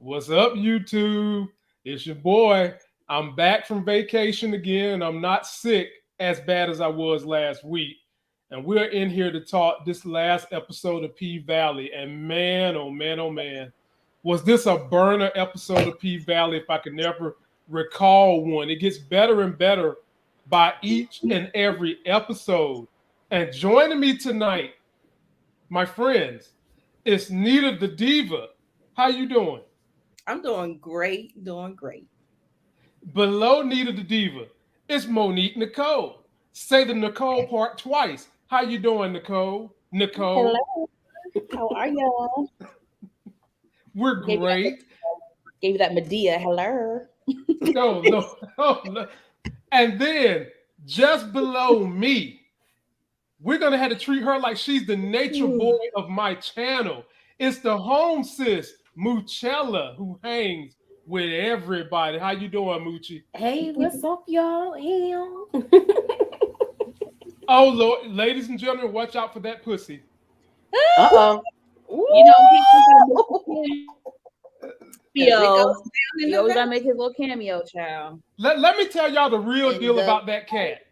What's up, YouTube? It's your boy. I'm back from vacation again. I'm not sick as bad as I was last week. And we're in here to talk this last episode of P Valley. And man, oh man, oh man, was this a burner episode of P Valley if I could never recall one. It gets better and better by each and every episode. And joining me tonight, my friends, it's Nita the Diva. How you doing? I'm doing great, Below Nita the Diva, it's Monique Nicole. Say the Nicole part twice. How you doing, Nicole? Nicole. Hello. How are y'all? We're great. Gave you that Medea. Hello. No. And then just below me, we're gonna have to treat her like she's the nature boy of my channel. It's the home sis, Moochella, who hangs with everybody. How you doing, Moochie? Hey, what's up, y'all? Oh, Lord, ladies and gentlemen, watch out for that pussy. Uh-oh. He always gotta make his little cameo, child. Let me tell y'all the real deal about that cat.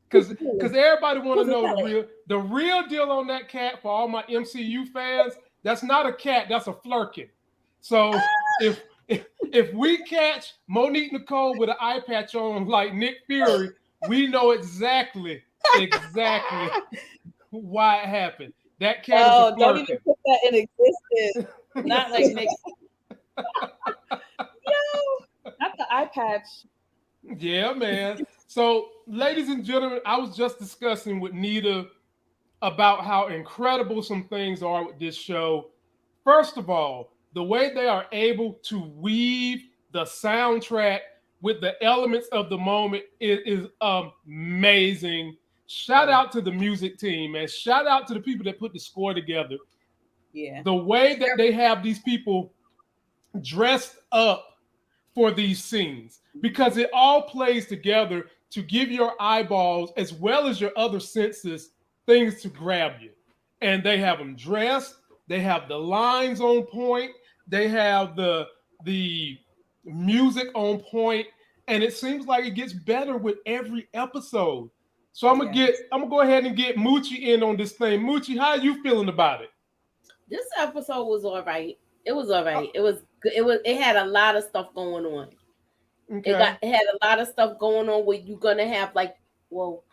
Because everybody want to know the real deal on that cat for all my MCU fans. That's not a cat, that's a flirkin. So if we catch Monique Nicole with an eye patch on like Nick Fury, we know exactly why it happened. That cat is a flirkin. Don't even put that in existence. Not like Nick. Not the eye patch. Yeah, man. So, ladies and gentlemen, I was just discussing with Nita about how incredible some things are with this show. First of all, the way they are able to weave the soundtrack with the elements of the moment is amazing. Shout out to the music team and shout out to the people that put the score together. Yeah. The way that they have these people dressed up for these scenes, because it all plays together to give your eyeballs as well as your other senses things to grab you. And they have them dressed, they have the lines on point, they have the music on point, and it seems like it gets better with every episode. So I'm gonna go ahead and get Moochie in on this thing. Moochie, how are you feeling about it? This episode was all right. It was all right. It had a lot of stuff going on. Okay. It had a lot of stuff going on where you're gonna have like, well,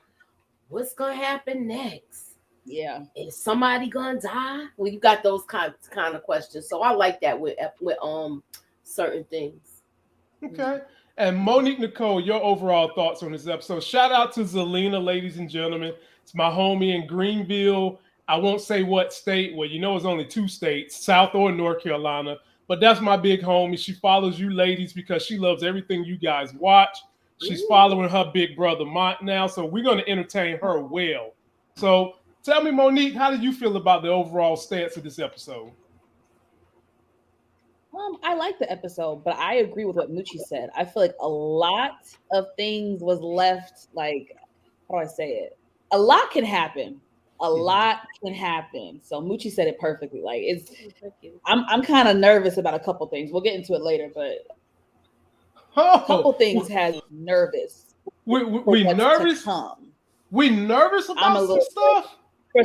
what's gonna happen next? Yeah. Is somebody gonna die? Well, you got those kind of questions. So I like that with certain things. Okay. And Monique Nicole, your overall thoughts on this episode. Shout out to Zelina, ladies and gentlemen. It's my homie in Greenville. I won't say what state. Well, you know it's only 2 states, South or North Carolina. But that's my big homie. She follows you ladies because she loves everything you guys watch. She's following her big brother Lamont now. So we're going to entertain her well. So tell me, Monique, how did you feel about the overall stance of this episode? I like the episode, but I agree with what Moochie said. I feel like a lot of things was left, like, how do I say it? A lot can happen. A lot can happen. So Moochie said it perfectly. Like I'm kind of nervous about a couple things. We'll get into it later, but a couple things has nervous. We nervous? We nervous about some stuff? For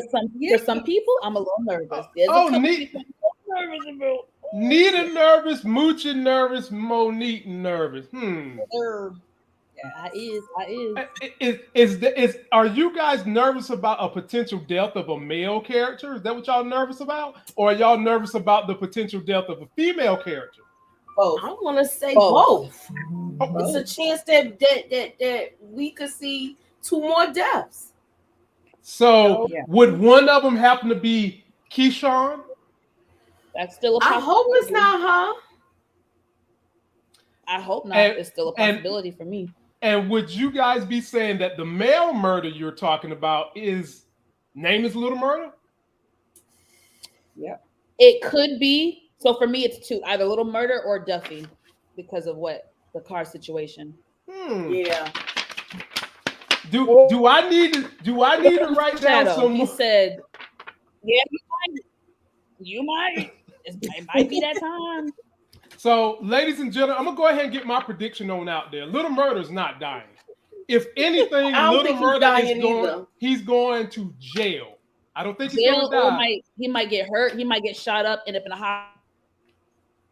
some people, I'm a little nervous. Nita nervous, Moochie nervous, Monique nervous. I is. Are you guys nervous about a potential death of a male character? Is that what y'all nervous about? Or are y'all nervous about the potential death of a female character? Both. I want to say both. It's a chance that we could see 2 more deaths. So would one of them happen to be Keyshawn? That's still a possibility. I hope it's not her. I hope not. It's still a possibility for me. And would you guys be saying that the male murder you're talking about name is Little Murder? Yeah. It could be. So for me, it's 2, either Little Murder or Duffy, because of what the car situation. Yeah. Do I need to write down some? He said, "Yeah, you might. It might be that time." So, ladies and gentlemen, I'm gonna go ahead and get my prediction on out there. Little Murda's not dying. If anything, Little Murda is going. He's going to jail. I don't think he's going to die. He might get hurt. He might get shot up, end up in a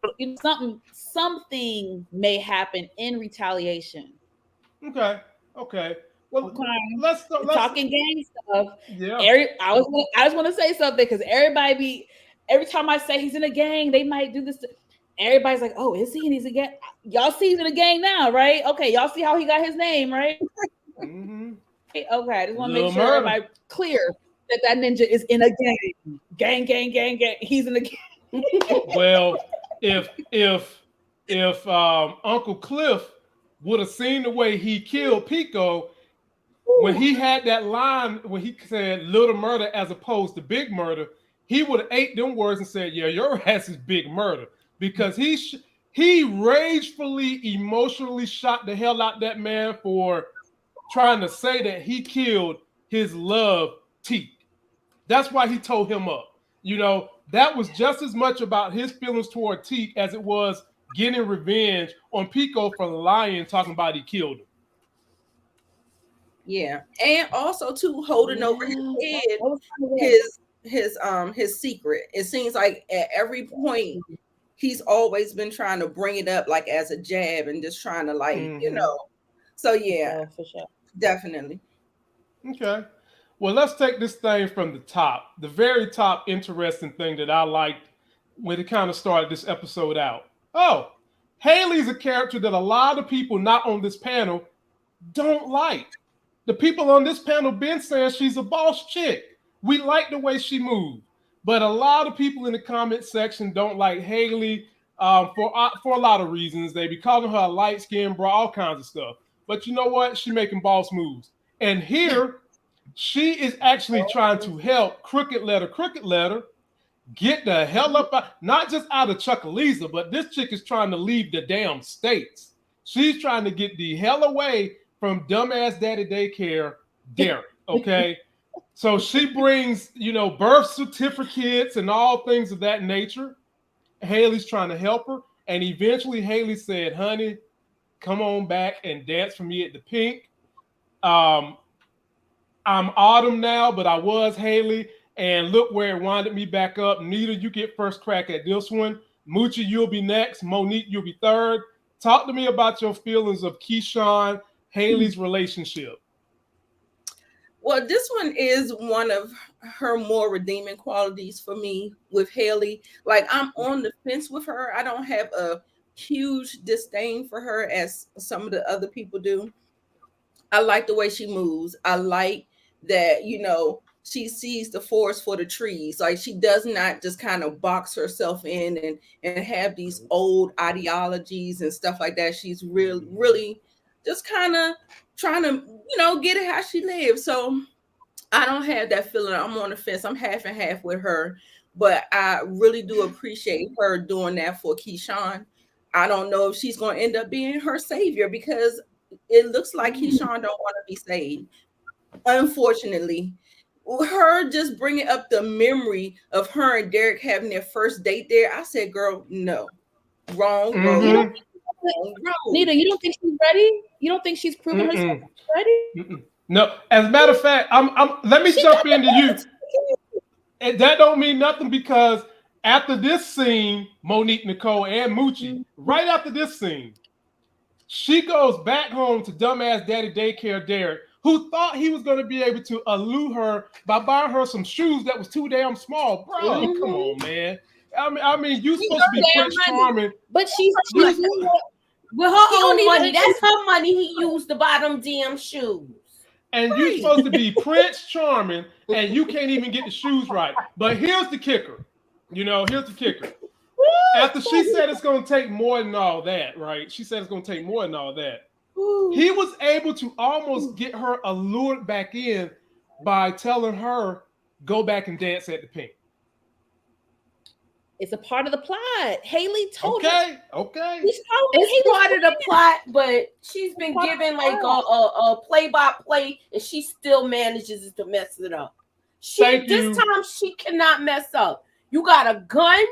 hospital. Something may happen in retaliation. Okay. Well, let's talking gang stuff. Yeah. I just want to say something because every time I say he's in a gang, they might do this. Everybody's like, "Oh, is he? And he's a gang." Y'all see he's in a gang now, right? Okay, y'all see how he got his name, right? Mm-hmm. Okay, I just want to make sure everybody clear that ninja is in a gang. Gang. He's in a gang. Well, if Uncle Cliff would have seen the way he killed Pico, when he had that line when he said Little Murda as opposed to Big Murda, he would have ate them words and said, "Yeah, your ass is Big Murda," because he ragefully, emotionally shot the hell out that man for trying to say that he killed his love, Teak. That's why he towed him up. You know, that was just as much about his feelings toward Teak as it was getting revenge on Pico for lying, talking about he killed him. Yeah, and also too holding over his head his secret. It seems like at every point he's always been trying to bring it up like as a jab and just trying to So yeah, for sure, definitely. Okay, well, let's take this thing from the top. The very top interesting thing that I liked when it kind of started this episode out. Oh, Haley's a character that a lot of people not on this panel don't like. The people on this panel been saying she's a boss chick. We like the way she moves, but a lot of people in the comment section don't like Haley for a lot of reasons. They be calling her a light skinned bra, all kinds of stuff. But you know what? She making boss moves, and here she is actually trying to help Crooked Letter get the hell up out, not just out of Chuckalisa, but this chick is trying to leave the damn states. She's trying to get the hell away from dumbass daddy daycare Derek, okay? So she brings, birth certificates and all things of that nature. Haley's trying to help her. And eventually Haley said, "Honey, come on back and dance for me at the Pink. I'm Autumn now, but I was Haley. And look where it winded me back up. Nita, you get first crack at this one. Moochie, you'll be next. Monique, you'll be third. Talk to me about your feelings of Keyshawn, Haley's relationship." Well, this one is one of her more redeeming qualities for me with Haley. Like, I'm on the fence with her. I don't have a huge disdain for her as some of the other people do. I like the way she moves. I like that, she sees the forest for the trees. Like, she does not just kind of box herself in and have these old ideologies and stuff like that. She's really just kind of trying to, get it how she lives. So I don't have that feeling. I'm on the fence. I'm half and half with her, but I really do appreciate her doing that for Keyshawn. I don't know if she's going to end up being her savior because it looks like Keyshawn don't want to be saved. Unfortunately, her just bringing up the memory of her and Derek having their first date there. I said, girl, no, wrong. Wrong. Nita, you don't think she's ready? You don't think she's proven herself ready? No, as a matter of fact, let me jump into you. And that don't mean nothing because after this scene, Monique Nicole and Moochie, right after this scene, she goes back home to dumbass daddy daycare Derek, who thought he was going to be able to allure her by buying her some shoes that was too damn small. Bro, come on, man. I mean, you supposed to be Prince Charming. But she's with her own money. That's her money he used to buy them damn shoes. And you're supposed to be Prince Charming, and you can't even get the shoes right. But here's the kicker. Here's the kicker. After she said it's going to take more than all that, right? She said it's going to take more than all that. He was able to almost get her allured back in by telling her, go back and dance at the Pink. It's a part of the plot. Haley told her. Okay. It's part of the plot, but she's been given like a play-by-play, and she still manages to mess it up. This time she cannot mess up. You got a gun.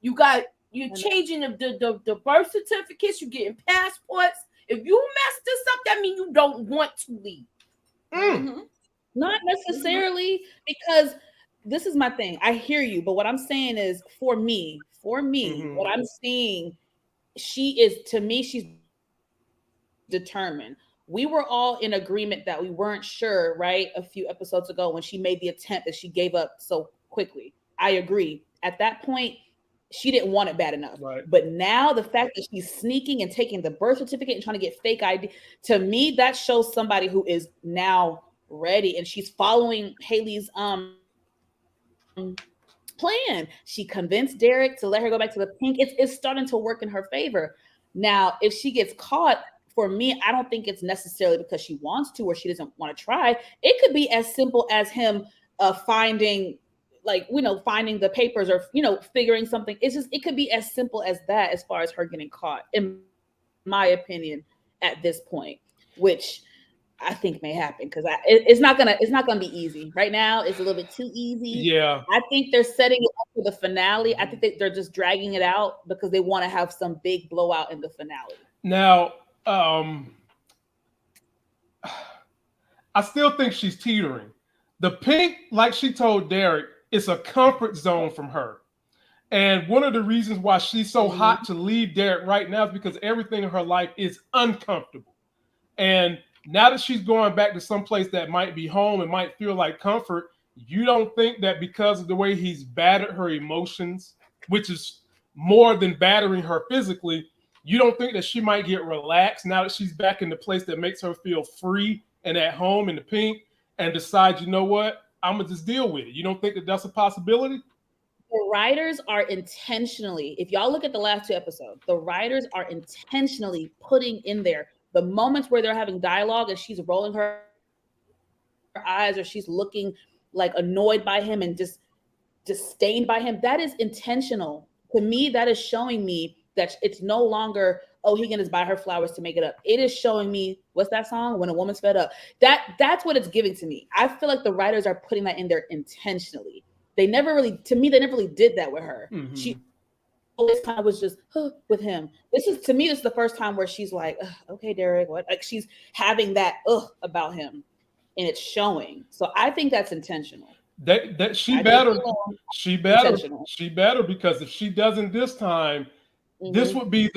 You got You're changing the birth certificates. You're getting passports. If you mess this up, that means you don't want to leave. Mm-hmm. Not necessarily, because this is my thing. I hear you, but what I'm saying is, for me, what I'm seeing, she's determined. We were all in agreement that we weren't sure, right? A few episodes ago when she made the attempt that she gave up so quickly. I agree. At that point, she didn't want it bad enough. Right. But now the fact that she's sneaking and taking the birth certificate and trying to get fake ID, to me, that shows somebody who is now ready, and she's following Haley's plan. She convinced Derek to let her go back to the pink. It's starting to work in her favor. Now, if she gets caught, for me, I don't think it's necessarily because she wants to or she doesn't want to try. It could be as simple as him finding the papers, or figuring something. It could be as simple as that, as far as her getting caught, in my opinion, at this point, which I think may happen, because it's not gonna be easy. Right now, it's a little bit too easy. Yeah. I think they're setting it up for the finale. I think they're just dragging it out because they want to have some big blowout in the finale. Now, I still think she's teetering. The pink, like she told Derek, it's a comfort zone from her. And one of the reasons why she's so hot to leave Derek right now is because everything in her life is uncomfortable. And now that she's going back to some place that might be home and might feel like comfort, you don't think that because of the way he's battered her emotions, which is more than battering her physically, you don't think that she might get relaxed now that she's back in the place that makes her feel free and at home in the pink, and decide, you know what, I'm going to just deal with it? You don't think that that's a possibility? The writers are intentionally, if y'all look at the last 2 episodes, the writers are intentionally putting in there the moments where they're having dialogue and she's rolling her eyes, or she's looking like annoyed by him and just disdained by him. That is intentional. To me, that is showing me that it's no longer, oh, he can just buy her flowers to make it up. It is showing me, what's that song? When a Woman's Fed Up. That's what it's giving to me. I feel like the writers are putting that in there intentionally. They never really did that with her. Mm-hmm. She always kind of was just with him. This is the first time where she's like, okay, Derek, what? Like, she's having that about him, and it's showing. So I think that's intentional. She better, because if she doesn't this time, this would be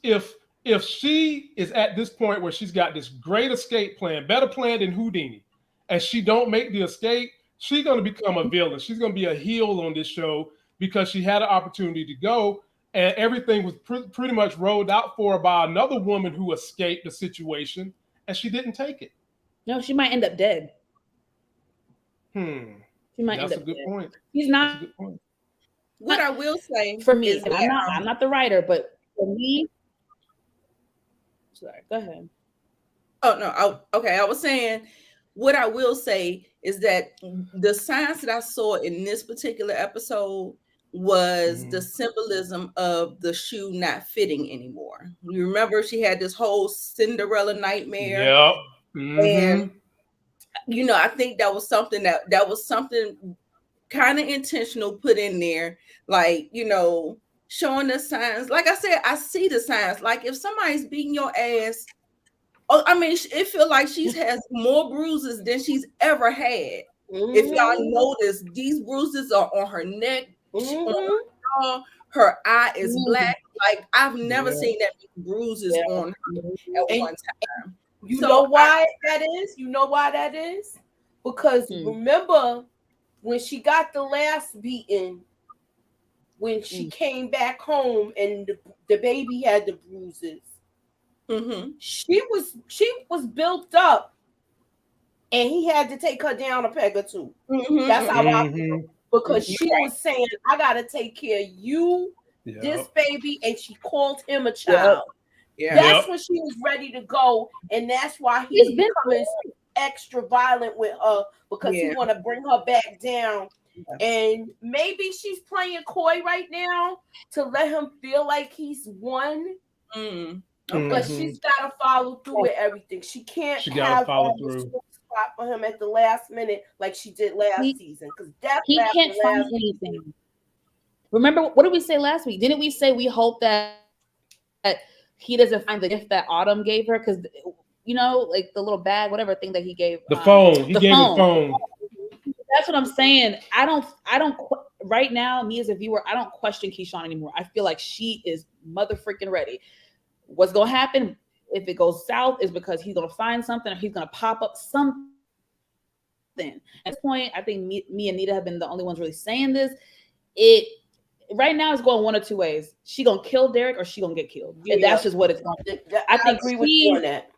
if she is at this point where she's got this great escape plan, better plan than Houdini, and she don't make the escape, she's going to become a villain. She's going to be a heel on this show because she had an opportunity to go, and everything was pretty much rolled out for her by another woman who escaped the situation, and she didn't take it. No, she might end up dead. She might end up dead. That's a good point. She's not. That's a good point. What I will say for me, I'm not the writer, but for me, sorry, go ahead. Oh no, I was saying, what I will say is that the signs that I saw in this particular episode was the symbolism of the shoe not fitting anymore. You remember she had this whole Cinderella nightmare. Yep. And I think that was something kind of intentional put in there, like, showing the signs. Like I said, I see the signs. Like, if somebody's beating your ass, it feels like she has more bruises than she's ever had. If y'all notice, these bruises are on her neck, on her jaw, her eye is black. Like, I've never seen that many bruises on her at one time. You know why that is? You know why that is? Because remember when she got the last beating, when she came back home and the baby had the bruises, she was built up, and he had to take her down a peg or two. That's how I feel. Because she was saying, I gotta take care of you, this baby, and she called him a child. That's when she was ready to go, and that's why he's becoming extra violent with her, because he want to bring her back down. And maybe she's playing coy right now to let him feel like he's won. But she's got to follow through with everything. She can't have follow through spot for him at the last minute like she did last season, because he can't find anything. Remember, what did we say last week? Didn't we say we hope that he doesn't find the gift that Autumn gave her? Because, you know, like the little bag, whatever thing that he gave. The phone. He gave the phone. That's what I'm saying. I don't right now, me as a viewer, I don't question Keyshawn anymore. I feel like she is mother freaking ready. What's going to happen if it goes south is because he's going to find something or he's going to pop up something. At this point, I think me and Nita have been the only ones really saying this. Right now it's going one of two ways. She gonna kill Derek or she gonna get killed. Yeah. And that's just what it's going to do. I agree with you on that.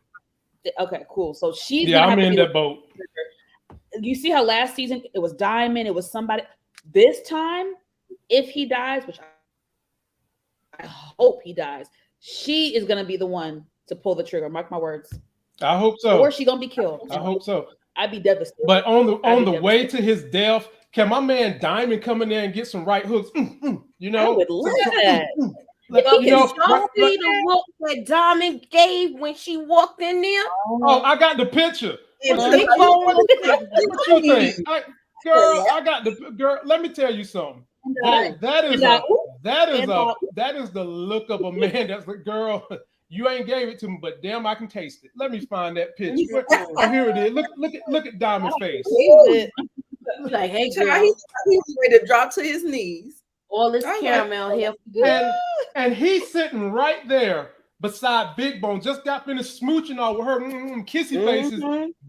Okay, cool. So she's I'm in that boat. You see how last season it was Diamond, it was somebody. This time, if he dies, which I hope he dies, she is gonna be the one to pull the trigger. Mark my words. I hope so. Or she gonna be killed. I hope so. I'd be devastated. But on the way to his death, can my man Diamond come in there and get some right hooks? You know, I would love that. Like, you know, see the look that Diamond gave when she walked in there. Oh, I got the picture. What you think? I got the girl. Let me tell you something. That is the look of a man. That's the girl. You ain't gave it to me, but damn, I can taste it. Let me find that picture. Oh, here it is. Look at Diamond's face. Like, hey, girl. He's ready to drop to his knees. All this caramel here. And he's sitting right there beside Big Bone. Just got finished smooching all with her kissy faces.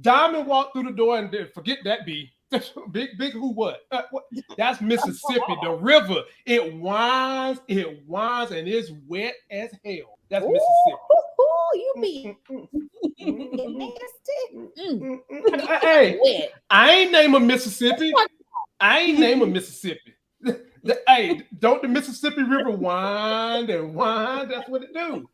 Diamond walked through the door and forget that B. Big who what? That's Mississippi, the river. It winds, and it's wet as hell. That's Mississippi. You be Hey, I ain't name a Mississippi. Hey, don't the Mississippi River wind and wind? That's what it do.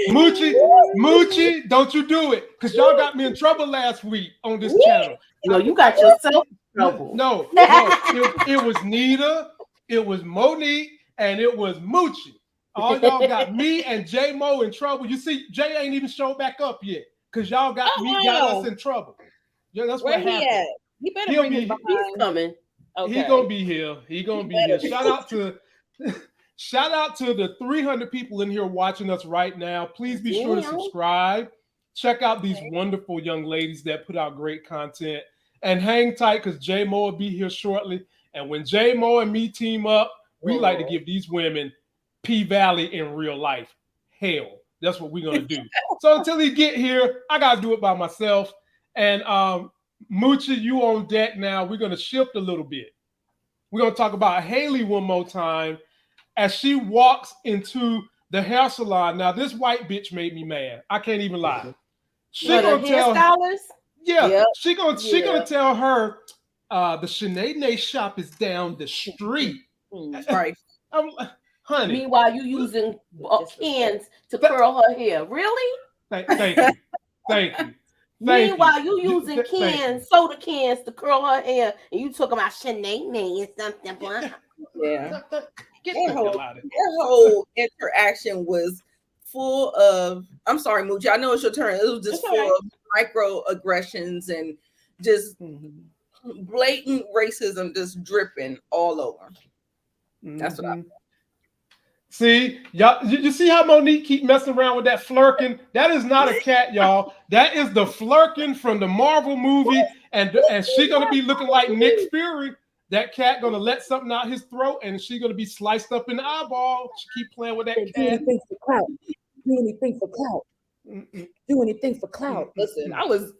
Moochie, don't you do it, because y'all got me in trouble last week on this channel. No, you got yourself in trouble. No, it was Nita, it was Monique, and it was Moochie. All y'all got me and J Mo in trouble. You see, Jay ain't even showed back up yet because y'all got us in trouble. Yeah, that's what happened. He at? He better bring his behind. He's coming. Okay. He gonna be here. Shout out to the 300 people in here watching us right now. Please be sure to subscribe. Check out these wonderful young ladies that put out great content. And hang tight because J Mo will be here shortly. And when J Mo and me team up, we like to give these women P-Valley in real life. Hell, that's what we're gonna do. So until he get here, I gotta do it by myself. And Moochie, you on deck now. We're gonna shift a little bit. We're gonna talk about Haley one more time as she walks into the hair salon. Now, this white bitch made me mad. I can't even lie. She gonna tell she gonna tell her the Sinead shop is down the street. Right. Honey. Meanwhile, you using cans to curl her hair. Really? Thank you. Thank you. Meanwhile, you using soda cans to curl her hair, and you talking about Sinead and something. Yeah. That whole interaction was full of, I'm sorry, Moochie, I know it's your turn. It was just full of microaggressions and just blatant racism just dripping all over. That's what I see, y'all. You see how Monique keep messing around with that flirkin? That is not a cat, y'all. That is the flirkin from the Marvel movie, and she gonna be looking like Nick Fury. That cat gonna let something out his throat, and she gonna be sliced up in the eyeball. She keep playing with that cat. Do anything for clout. Do anything for clout. Do anything for clout. Listen, I was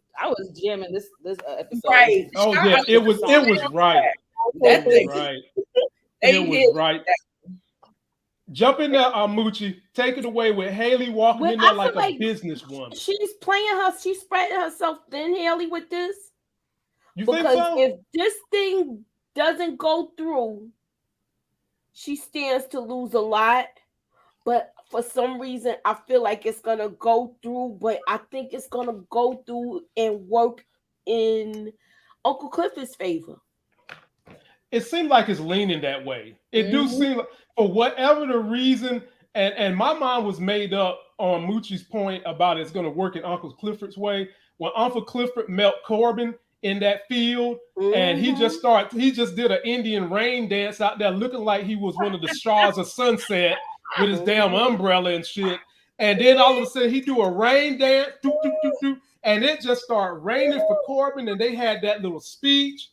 jamming this episode. Right. Oh yeah, it was right. It was right. It was right. Jump in there, Moochie. Take it away with Haley walking in there like a businesswoman. She's playing she's spreading herself thin, Haley, with this. You think so? If this thing doesn't go through, she stands to lose a lot. But for some reason, I feel like it's gonna go through, but I think it's gonna go through and work in Uncle Clifford's favor. It seems like it's leaning that way. It do seem like, for whatever the reason, and my mind was made up on Moochie's point about it's going to work in Uncle Clifford's way. When Uncle Clifford met Corbin in that field, and he just did an Indian rain dance out there, looking like he was one of the stars of sunset with his damn umbrella and shit. And then all of a sudden he do a rain dance, and it just started raining for Corbin, and they had that little speech.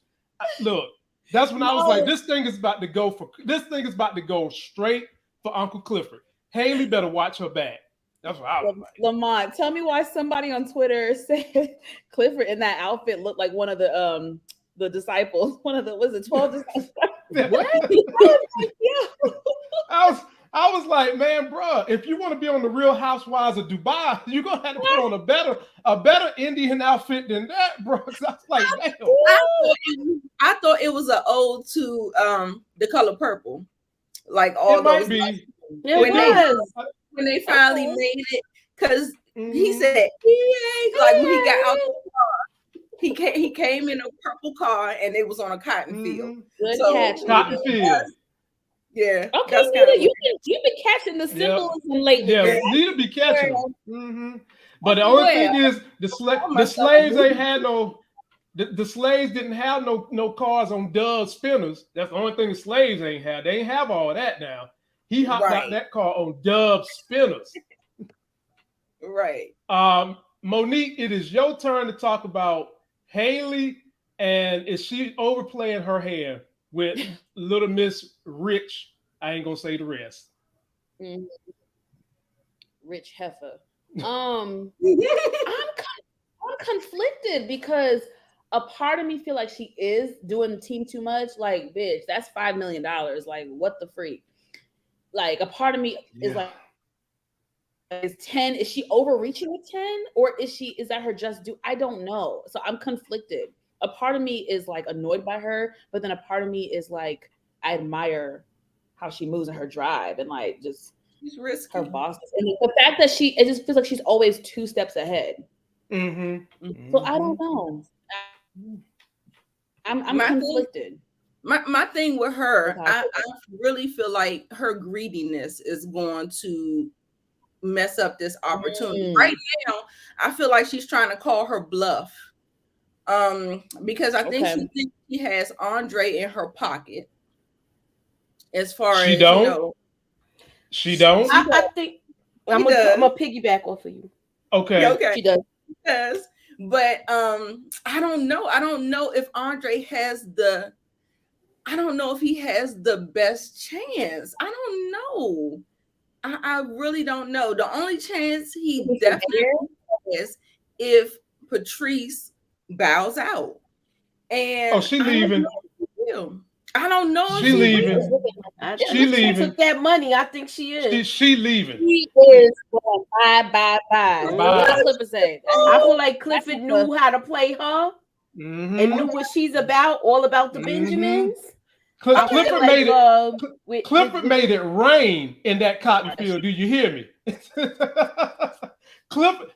Look, that's when I was like, this thing is about to go straight for Uncle Clifford. Haley better watch her back. That's what I was like. Lamont, tell me why somebody on Twitter said Clifford in that outfit looked like one of the disciples. One of the 12 disciples. What? I was like, man, bro, if you want to be on the Real Housewives of Dubai, you're gonna have to put on a better Indian outfit than that, bro. I was like, damn. I thought it was an ode to The Color Purple. Like all those. When they finally made it, because he said, like when he got out the car, he came in a purple car and it was on a cotton field. Good catch. Cotton field. Yeah. Okay, you've been catching the symbolism lately. Yeah, you need to be catching them. But the only thing is, the slaves ain't had no. The slaves didn't have no cars on Dove spinners. That's the only thing the slaves ain't had. They ain't have all that now. He hopped out that car on Dove spinners. Right. Monique, it is your turn to talk about Haley, and is she overplaying her hand with Little Miss Rich? I ain't gonna say the rest. Rich heifer. I'm conflicted because a part of me feel like she is doing the team too much. Like, bitch, that's $5 million. Like, what the freak? Like, a part of me is like, is 10? Is she overreaching with 10, or is that her just due? I don't know. So I'm conflicted. A part of me is like annoyed by her, but then a part of me is like, I admire how she moves in her drive and like just her boss. And the fact that it just feels like she's always 2 steps ahead. So I don't know. I'm conflicted. My thing with her, I really feel like her greediness is going to mess up this opportunity. Right now, I feel like she's trying to call her bluff. Because I think she thinks she has Andre in her pocket. As far as she don't. I think I'm gonna piggyback off of you. Okay. She does. Yes. But I don't know. I don't know if Andre has I don't know if he has the best chance. I don't know. I really don't know. The only chance he definitely has if Patrice bows out. And she leaving. I don't know. She leaving. She leaving. She took that money. I think she is. She leaving. She is going bye. What does Clifford say? I feel like Clifford knew how to play her and knew what she's about. All about the Benjamins. Clifford made it rain in that cotton field. Do you hear me?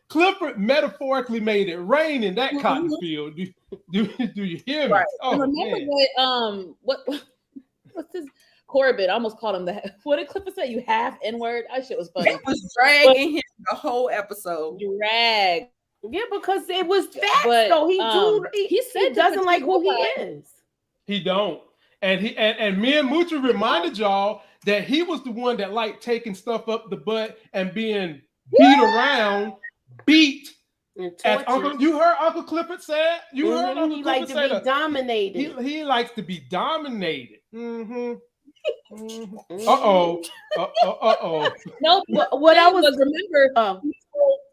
Clifford metaphorically made it rain in that cotton field. Do you hear me? Right. Oh, remember that what's this? Corbett, I almost called him that. What did Clifford say? You half N-word? That shit was funny. It was dragging him the whole episode. Yeah, because it was facts though. He said doesn't like who he is. He don't. And me and Moochie reminded y'all that he was the one that liked taking stuff up the butt and being beat. As Uncle, you heard Uncle Clifford say it? You heard Uncle Clifford say that? Dominated. He likes to be dominated. Uh-oh. No, but what I was remember,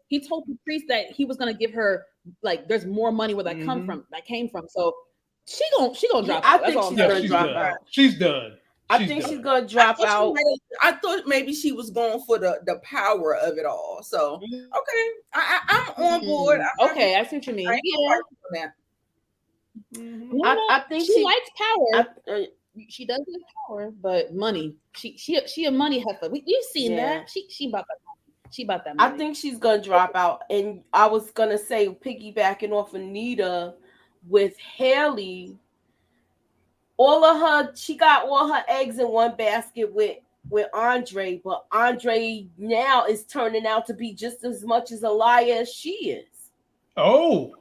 he told Patrice that he was gonna give her like there's more money where that came from. So she gonna drop out. I think she's gonna drop out. She's done. I think she's gonna drop out. I thought maybe she was going for the power of it all. So okay, I'm on board. I see what you mean. I think she likes power. She does like power, but money. She a money heifer. We've seen that. She about that money. She about that money. I think she's gonna drop out. And I was gonna say, piggybacking off Anita with Haley, she got all her eggs in one basket with Andre, but Andre now is turning out to be just as much as a liar as she is. Oh.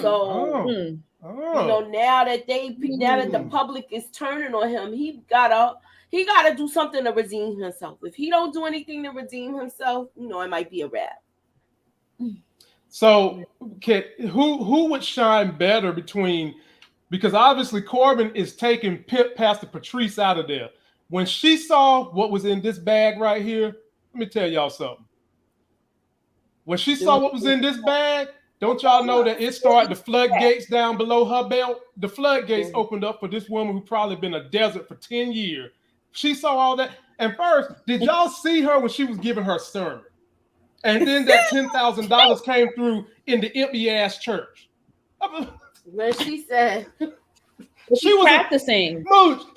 So Oh. Now that the public is turning on him, he gotta do something to redeem himself. If he don't do anything to redeem himself, it might be a wrap. So, who would shine better because obviously Corbin is taking Pastor Patrice out of there. When she saw what was in this bag right here, let me tell y'all something. When she saw what was in this bag, don't y'all know that it started the floodgates down below her belt? The floodgates opened up for this woman who probably been a desert for 10 years. She saw all that. And first, did y'all see her when she was giving her sermon? And then that $10,000 came through in the empty-ass church. When she said... She was practicing.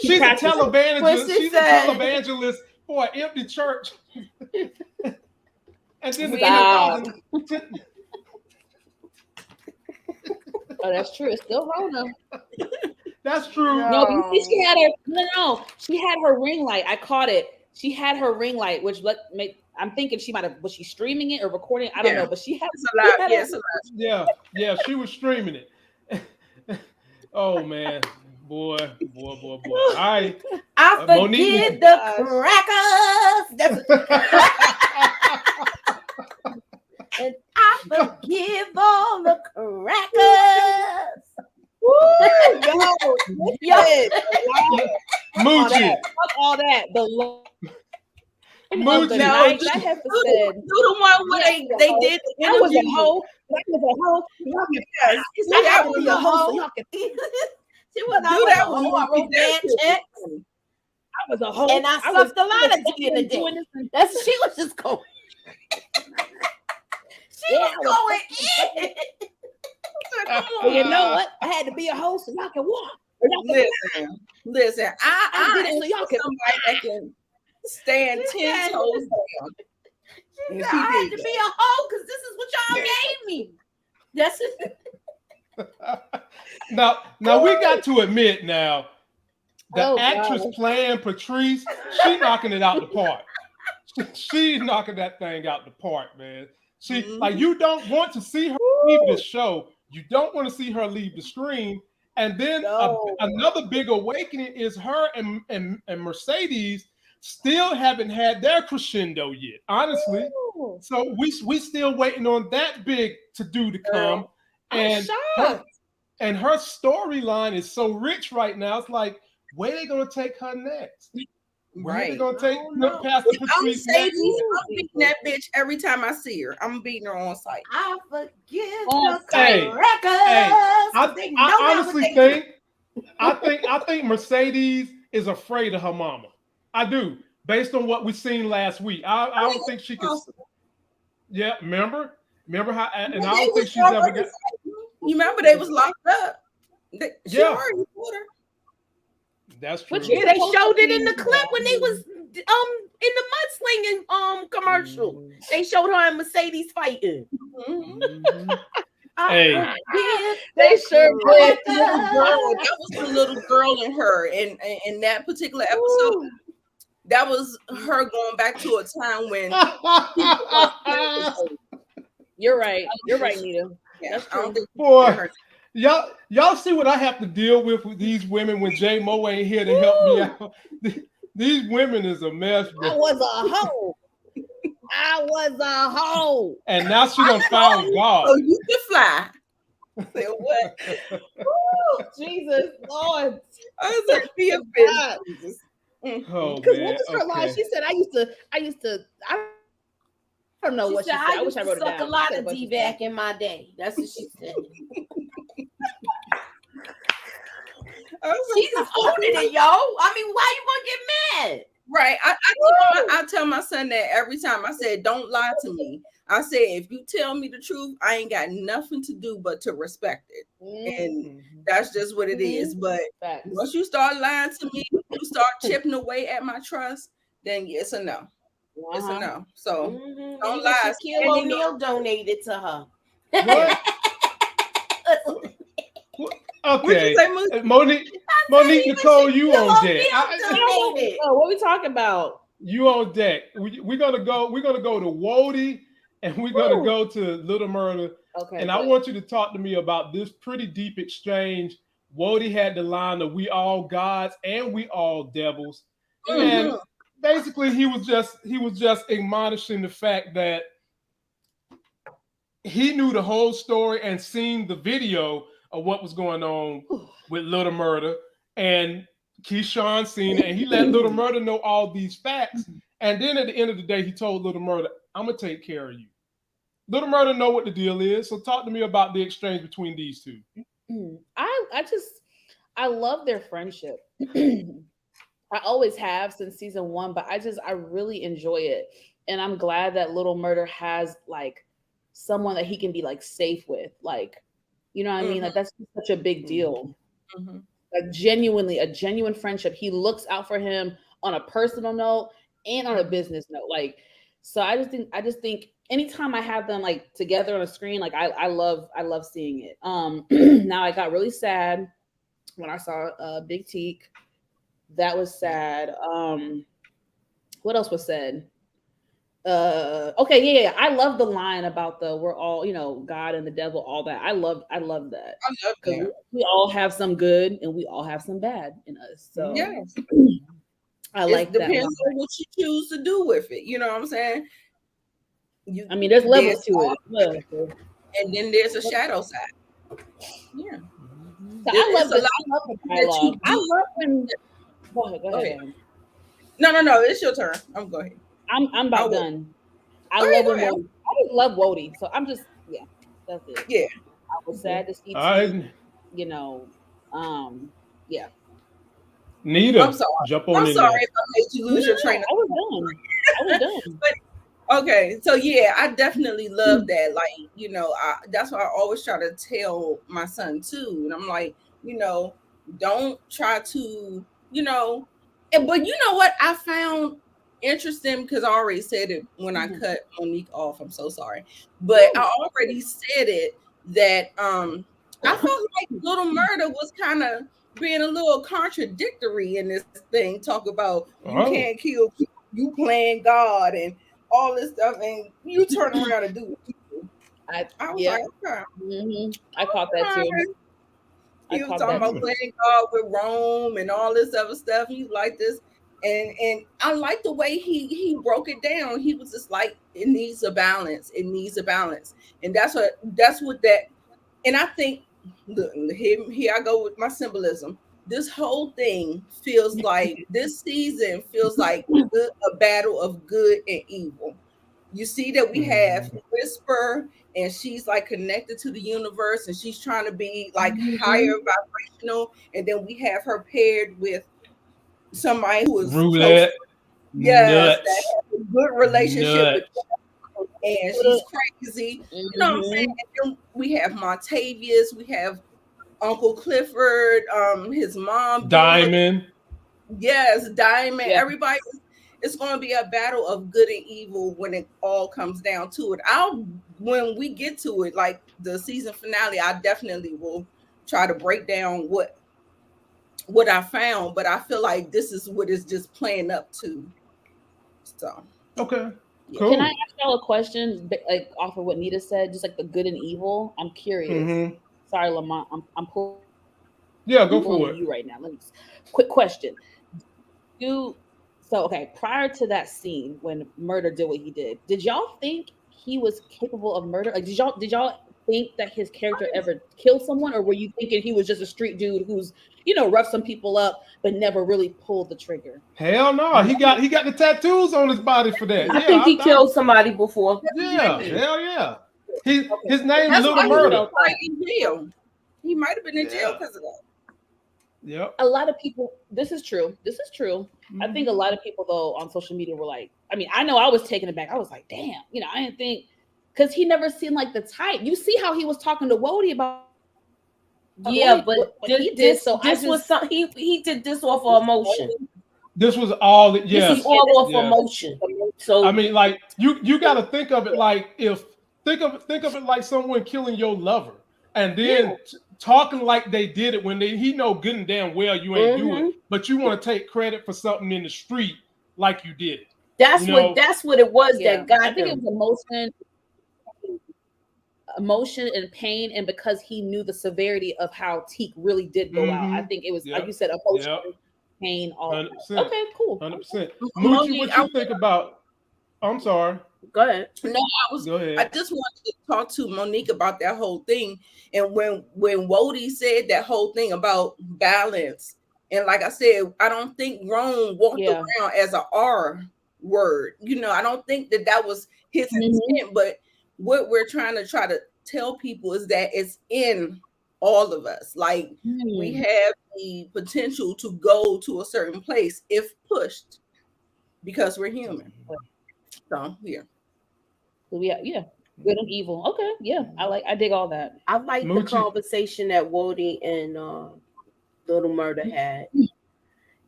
She's a televangelist. She's a televangelist for an empty church. And then the oh, that's true. It's still Rona. That's true. No, you see, she had her ring light. I caught it. She had her ring light, which I'm thinking she might have, was she streaming it or recording it? I don't know, but she had she was streaming it. Oh man, boy. All right. I forgive the crackers. And I forgive all the crackers. Moochie. Fuck all that. Moochie. I have to say, the one where they did the that was a hoe. That was a hoe. That was a hoe. She was a hoe. I wrote bad checks. I was a hoe. And I sucked a lot of dick in the day. She was just going. She was going in. Well, you know what? I had to be a hoe so y'all can walk. Listen. I did it so y'all can somebody that can stand 10 toes down. I had to be a hoe because this is what y'all gave me. That's it. Now we got to admit now, the actress playing Patrice, she knocking it out the park. She's knocking that thing out the park, man. Like you don't want to see her leave the show. You don't want to see her leave the screen. And then another big awakening is her and Mercedes still haven't had their crescendo yet, honestly. Ooh. So we still waiting on that big to-do to come. And her storyline is so rich right now. It's like, where they gonna take her next? Where they gonna take Pastor Patrice next? I'm beating that bitch every time I see her. I'm beating her on site. I forgive the crackers. I honestly think Mercedes is afraid of her mama. I do, based on what we seen last week. I don't think she can. Yeah, remember how? And I don't think she's ever got. You remember they was locked up. That's true. But they showed it in the clip when they was in the mudslinging commercial. They showed her and Mercedes fighting. Mm-hmm. Hey, they sure did. That was the little girl in her in that particular episode. Ooh. That was her going back to a time when. You're right, Nita. Yeah, that's true. Boy, y'all see what I have to deal with these women when J Mo ain't here to help me out. These women is a mess. Bro. I was a hoe. And now she done found God. So you can fly. Say what? Ooh, Jesus, Lord. I was like, be a bitch. Oh, because what was her line? She said, I used to. I don't know what she said. I wish I wrote it down. I suck a lot of D-back in my day. That's what she said. She's owning it, yo. I mean, why you gonna get mad? Right. I tell my son that every time. I said, don't lie to me. I said, if you tell me the truth, I ain't got nothing to do but to respect it. Mm-hmm. And that's just what it is. But once you start lying to me, you start chipping away at my trust, then it's a no. It's a no. So don't lie. Shaquille O'Neal donated to her. What? Okay, Monique Nicole, you on deck. What are we talking about? You on deck. We're gonna go to Wody and we're gonna go to Little Murda. Okay. And I want you to talk to me about this pretty deep exchange. Wody had the line of "We all gods and we all devils," and basically he was just admonishing the fact that he knew the whole story and seen the video of what was going on with Little Murda, and Keyshawn seen it, and he let Little Murda know all these facts. And then at the end of the day, he told Little Murda, "I'm gonna take care of you." Little Murda know what the deal is, so talk to me about the exchange between these two. I love their friendship. I always have since season 1, but I really enjoy it, and I'm glad that Little Murda has like someone that he can be like safe with, like, you know what I mean? Like that's such a big deal. Like genuinely, a genuine friendship. He looks out for him on a personal note and on a business note. Like, so I just think anytime I have them like together on a screen, like I love seeing it. Now I got really sad when I saw Big Teak. That was sad. What else was said? Okay, yeah. I love the line about we're all, God and the devil, all that. I love that. I love that. We all have some good and we all have some bad in us. So yes. I like that. Depends on what you choose to do with it. You know what I'm saying? There's levels to it. And then there's a shadow side. Yeah. So I love the dialogue. I love when. Go ahead. No. It's your turn. I'm going. I'm about done. I love Wody. I just love Wody. So I'm just that's it. Yeah. I was sad to see yeah. Nita, I'm sorry. Jump on I'm in sorry there. if I made you lose your train of thought. I was done. But okay, so yeah, I definitely love that. Like, that's why I always try to tell my son too. And I'm like, don't try to, but you know what I found interesting, because I already said it when I cut Monique off. I'm so sorry. But I already said it that I felt like Little Murda was kind of being a little contradictory in this thing. Talk about you can't kill people, you playing God and all this stuff, and you turn around and do it. I was like, okay. I caught that too. He was talking about playing God with Rome and all this other stuff. He like this. And I like the way he broke it down. He was just like, it needs a balance. It needs a balance. And that's what that, and I think, look, here I go with my symbolism. This whole thing feels like, this season feels like a battle of good and evil. You see that we have Whisper, and she's like connected to the universe, and she's trying to be like higher vibrational. And then we have her paired with somebody who is Roulette. Yes, that has a good relationship with, and she's crazy. You know what I'm saying? And then we have Montavious, we have Uncle Clifford, his mom, Diamond. Yes, Diamond. Yeah. Everybody, it's going to be a battle of good and evil when it all comes down to it. When we get to it, like the season finale, I definitely will try to break down what I found, but I feel like this is what is just playing up to. So okay, cool. Can I ask y'all a question, like off of what Nita said, just like the good and evil? I'm curious. Sorry, Lamont, I'm pulling. Yeah, go for it. You right now. Let me. Quick question. Prior to that scene when Murda did what he did y'all think he was capable of murder? Like, did y'all think that his character ever killed someone, or were you thinking he was just a street dude who's roughed some people up but never really pulled the trigger? Hell no, he got the tattoos on his body for that. I think he killed somebody before. Yeah, hell yeah. His name is Little Murda. He might have been in jail because of that. Yep. A lot of people. This is true. I think a lot of people though on social media were like, I know I was taken aback. I was like, damn, I didn't think, because he never seemed like the type. You see how he was talking to Wody about. Yeah, but he did. So he did this off of emotion. This was all. This is all off emotion. So like you got to think of it like think of it like someone killing your lover and then talking like they did it when he know good and damn well you ain't do it, but you want to take credit for something in the street like you did it. That's what it was that got I think it was emotion. emotion and pain, and because he knew the severity of how Teak really did go out. I think it was like you said, emotion, pain, all 100%. Okay, cool. 100%. Moochie, what you think about? I'm sorry. Go ahead. No, I just wanted to talk to Monique about that whole thing. And when Wody said that whole thing about balance, and like I said, I don't think Rome walked around as an R word. I don't think that was his intent, but what we're trying to tell people is that it's in all of us. Like we have the potential to go to a certain place if pushed, because we're human. So yeah, good and evil. Okay, yeah, I dig all that. I like Moochie. The conversation that Wody and Little Murda had.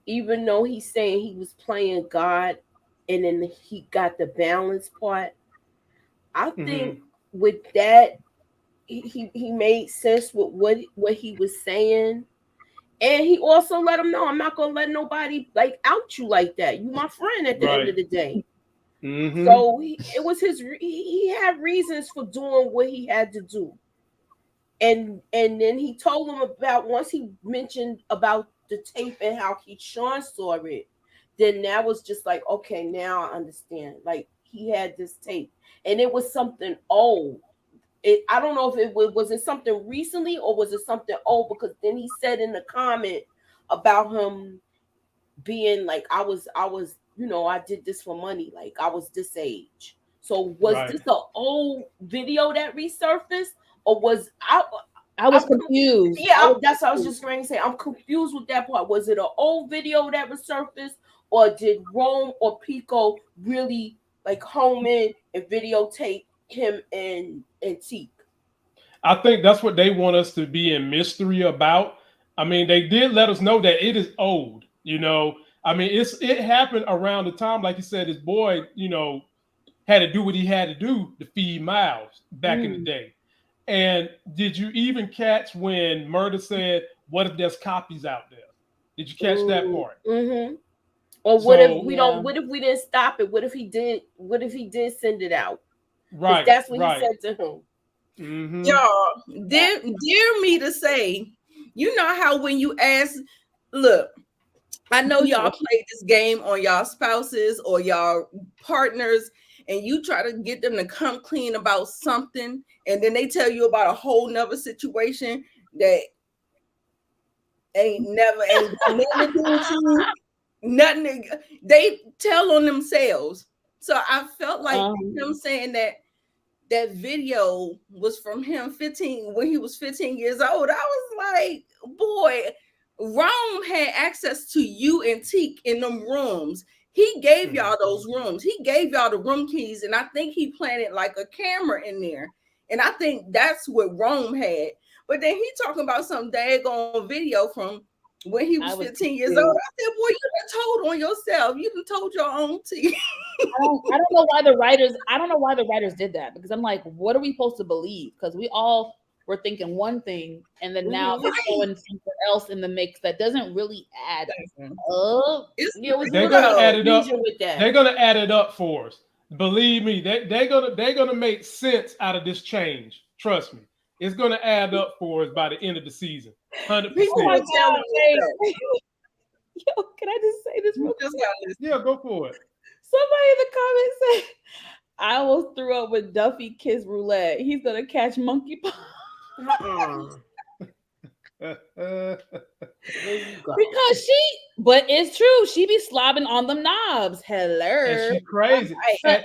Even though he's saying he was playing God, and then he got the balance part. I think with that, he made sense with what he was saying, and he also let him know, I'm not gonna let nobody like out you like that. You my friend at the end of the day. So it was he had reasons for doing what he had to do, and then he told him about, once he mentioned about the tape and how Keyshawn saw it, then that was just like, okay, now I understand. Like he had this tape, and it was something old. I don't know if it was it something recently or was it something old, because then he said in the comment about him being like, I was I did this for money, like I was this age. So was this an old video that resurfaced, or was I was confused. Yeah, that's what I was just going to say. I'm confused with that part. Was it an old video that resurfaced, or did Rome or Pico really like home in and videotape him and Teak? I think that's what they want us to be in mystery about. I mean, they did let us know that it is old, I mean, it happened around the time, like you said, his boy, had to do what he had to do to feed Miles back in the day. And did you even catch when Murda said, what if there's copies out there? Did you catch that part? Or what if we don't? What if we didn't stop it? What if he did? What if he did send it out? Right. That's what he said to him. Y'all, dare me to say, you know how when you ask, look, I know y'all played this game on y'all spouses or y'all partners, and you try to get them to come clean about something, and then they tell you about a whole nother situation that ain't nothing to do with you. Nothing. They tell on themselves. So I felt like him saying that video was from him when he was 15 years old. I was like, boy, Rome had access to you and Teak in them rooms. He gave y'all those rooms. He gave y'all the room keys, and I think he planted like a camera in there. And I think that's what Rome had. But then he talking about some daggone video from when he was 15 years old. I said, boy, you done told on yourself. You done told your own Teak. I don't know why the writers did that, because I'm like, what are we supposed to believe? Because we all were thinking one thing, and then now they're throwing something else in the mix that doesn't really add up. They're gonna add it up. They're gonna add it up for us. Believe me, they're gonna make sense out of this change. Trust me, it's gonna add up for us by the end of the season. 100%. Yo, can I just say this real quick? Yeah, go for it. Somebody in the comments said, I almost threw up when Duffy kissed Roulette. He's gonna catch monkeypox. Because but it's true, she be slobbing on them knobs. Hello, and she crazy. And,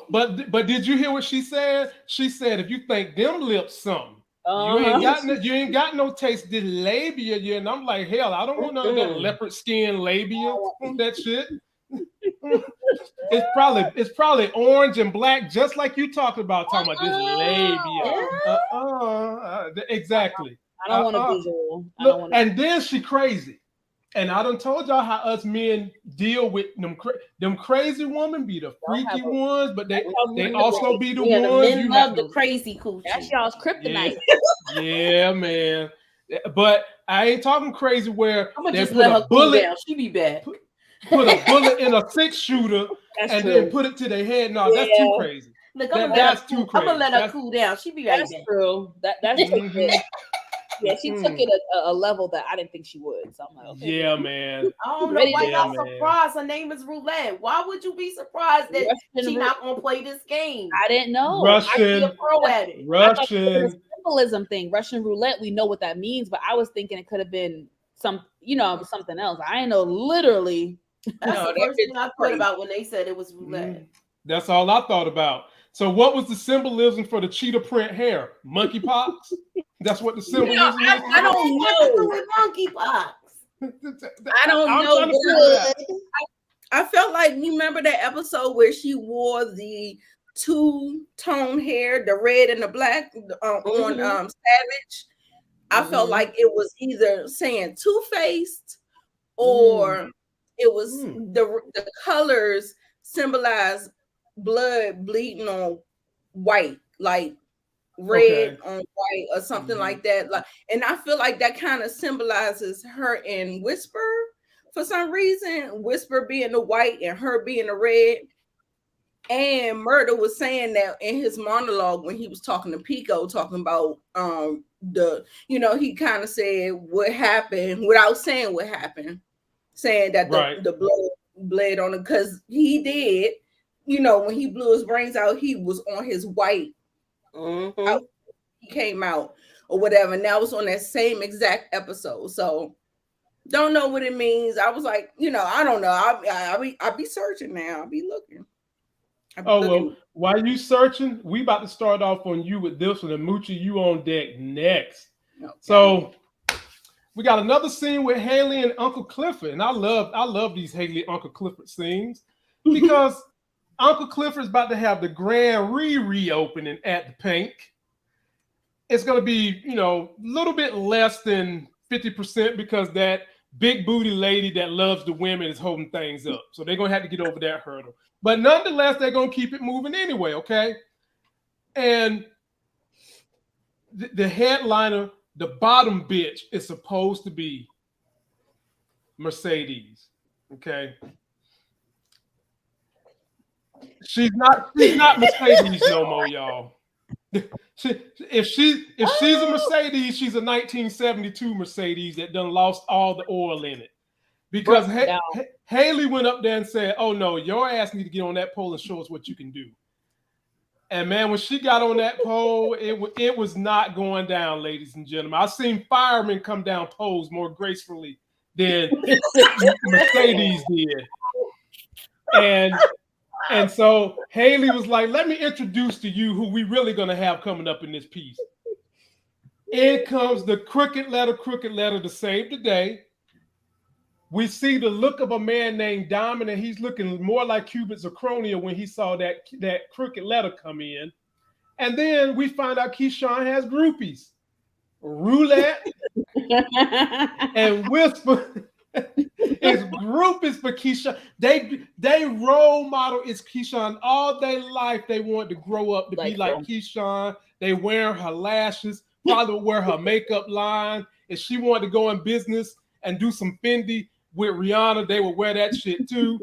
but did you hear what she said? She said, if you think them lips something, you ain't got no taste the labia yet. And I'm like, hell, I don't want none of that leopard skin labia. That shit. It's probably orange and black, just like you talking about this labia. Exactly. I don't want a visual. Look, and then she crazy. And I done told y'all how us men deal with them crazy women be the freaky ones, but they also be the ones men you love the crazy coochie. That's y'all's kryptonite. Yeah, man. But I ain't talking crazy where I'm gonna just let her bullet down. She be bad. Put a bullet in a 6-shooter and then put it to their head. No, that's too crazy. Look, that's too crazy. I'm gonna let her cool down. She be right That's back. true. That's yeah, she took it a level that I didn't think she would. So I'm like, okay. Yeah, man. I don't know why y'all surprised. Her name is Roulette. Why would you be surprised that she's not gonna play this game? I didn't know. Russian. I pro at it. Russian. Symbolism thing. Russian roulette. We know what that means, but I was thinking it could have been something else. I didn't know literally. That's the first thing I thought about when they said it was roulette. That's all I thought about. So what was the symbolism for the cheetah print hair? Monkeypox? That's what the symbolism is? I don't know. Monkeypox. I don't know. I felt like, you remember that episode where she wore the two-tone hair, the red and the black on Savage? I felt like it was either saying two-faced or it was the colors symbolize blood bleeding on white, like red on white or something like that. Like, and I feel like that kind of symbolizes her in Whisper for some reason. Whisper being the white and her being the red. And Murda was saying that in his monologue when he was talking to Pico, talking about he kind of said what happened without saying what happened, saying that the blood bled on it because he did. When he blew his brains out, he was on his white. He came out or whatever. And that was on that same exact episode. So don't know what it means. I was like, I don't know. I'll be searching now. I'll be looking. Well, while you searching, we about to start off on you with this one. And Moochie, you on deck next. Okay. So we got another scene with Haley and Uncle Clifford. And I love these Haley and Uncle Clifford scenes because Uncle Clifford is about to have the grand reopening at the Pink. It's going to be, a little bit less than 50% because that big booty lady that loves the women is holding things up. So they're going to have to get over that hurdle. But nonetheless, they're going to keep it moving anyway, okay? And the headliner, the bottom bitch, is supposed to be Mercedes, okay? She's not Mercedes no more, y'all. If she's a Mercedes, she's a 1972 Mercedes that done lost all the oil in it. Because Haley went up there and said, "Oh no, your ass need to get on that pole and show us what you can do." And man, when she got on that pole, it was not going down, ladies and gentlemen. I've seen firemen come down poles more gracefully than Mercedes did. And so Haley was like, "Let me introduce to you who we really gonna have coming up in this piece." In comes the crooked letter to save the day. We see the look of a man named Diamond, and he's looking more like Cupid Zirconia when he saw that crooked letter come in. And then we find out Keyshawn has groupies. Roulette and Whisper. It's groupies for Keyshawn. They role model is Keyshawn all their life. They want to grow up to be like Keyshawn. They wear her lashes, probably wear her makeup line. If she wanted to go in business and do some Fendi with Rihanna, they would wear that shit too.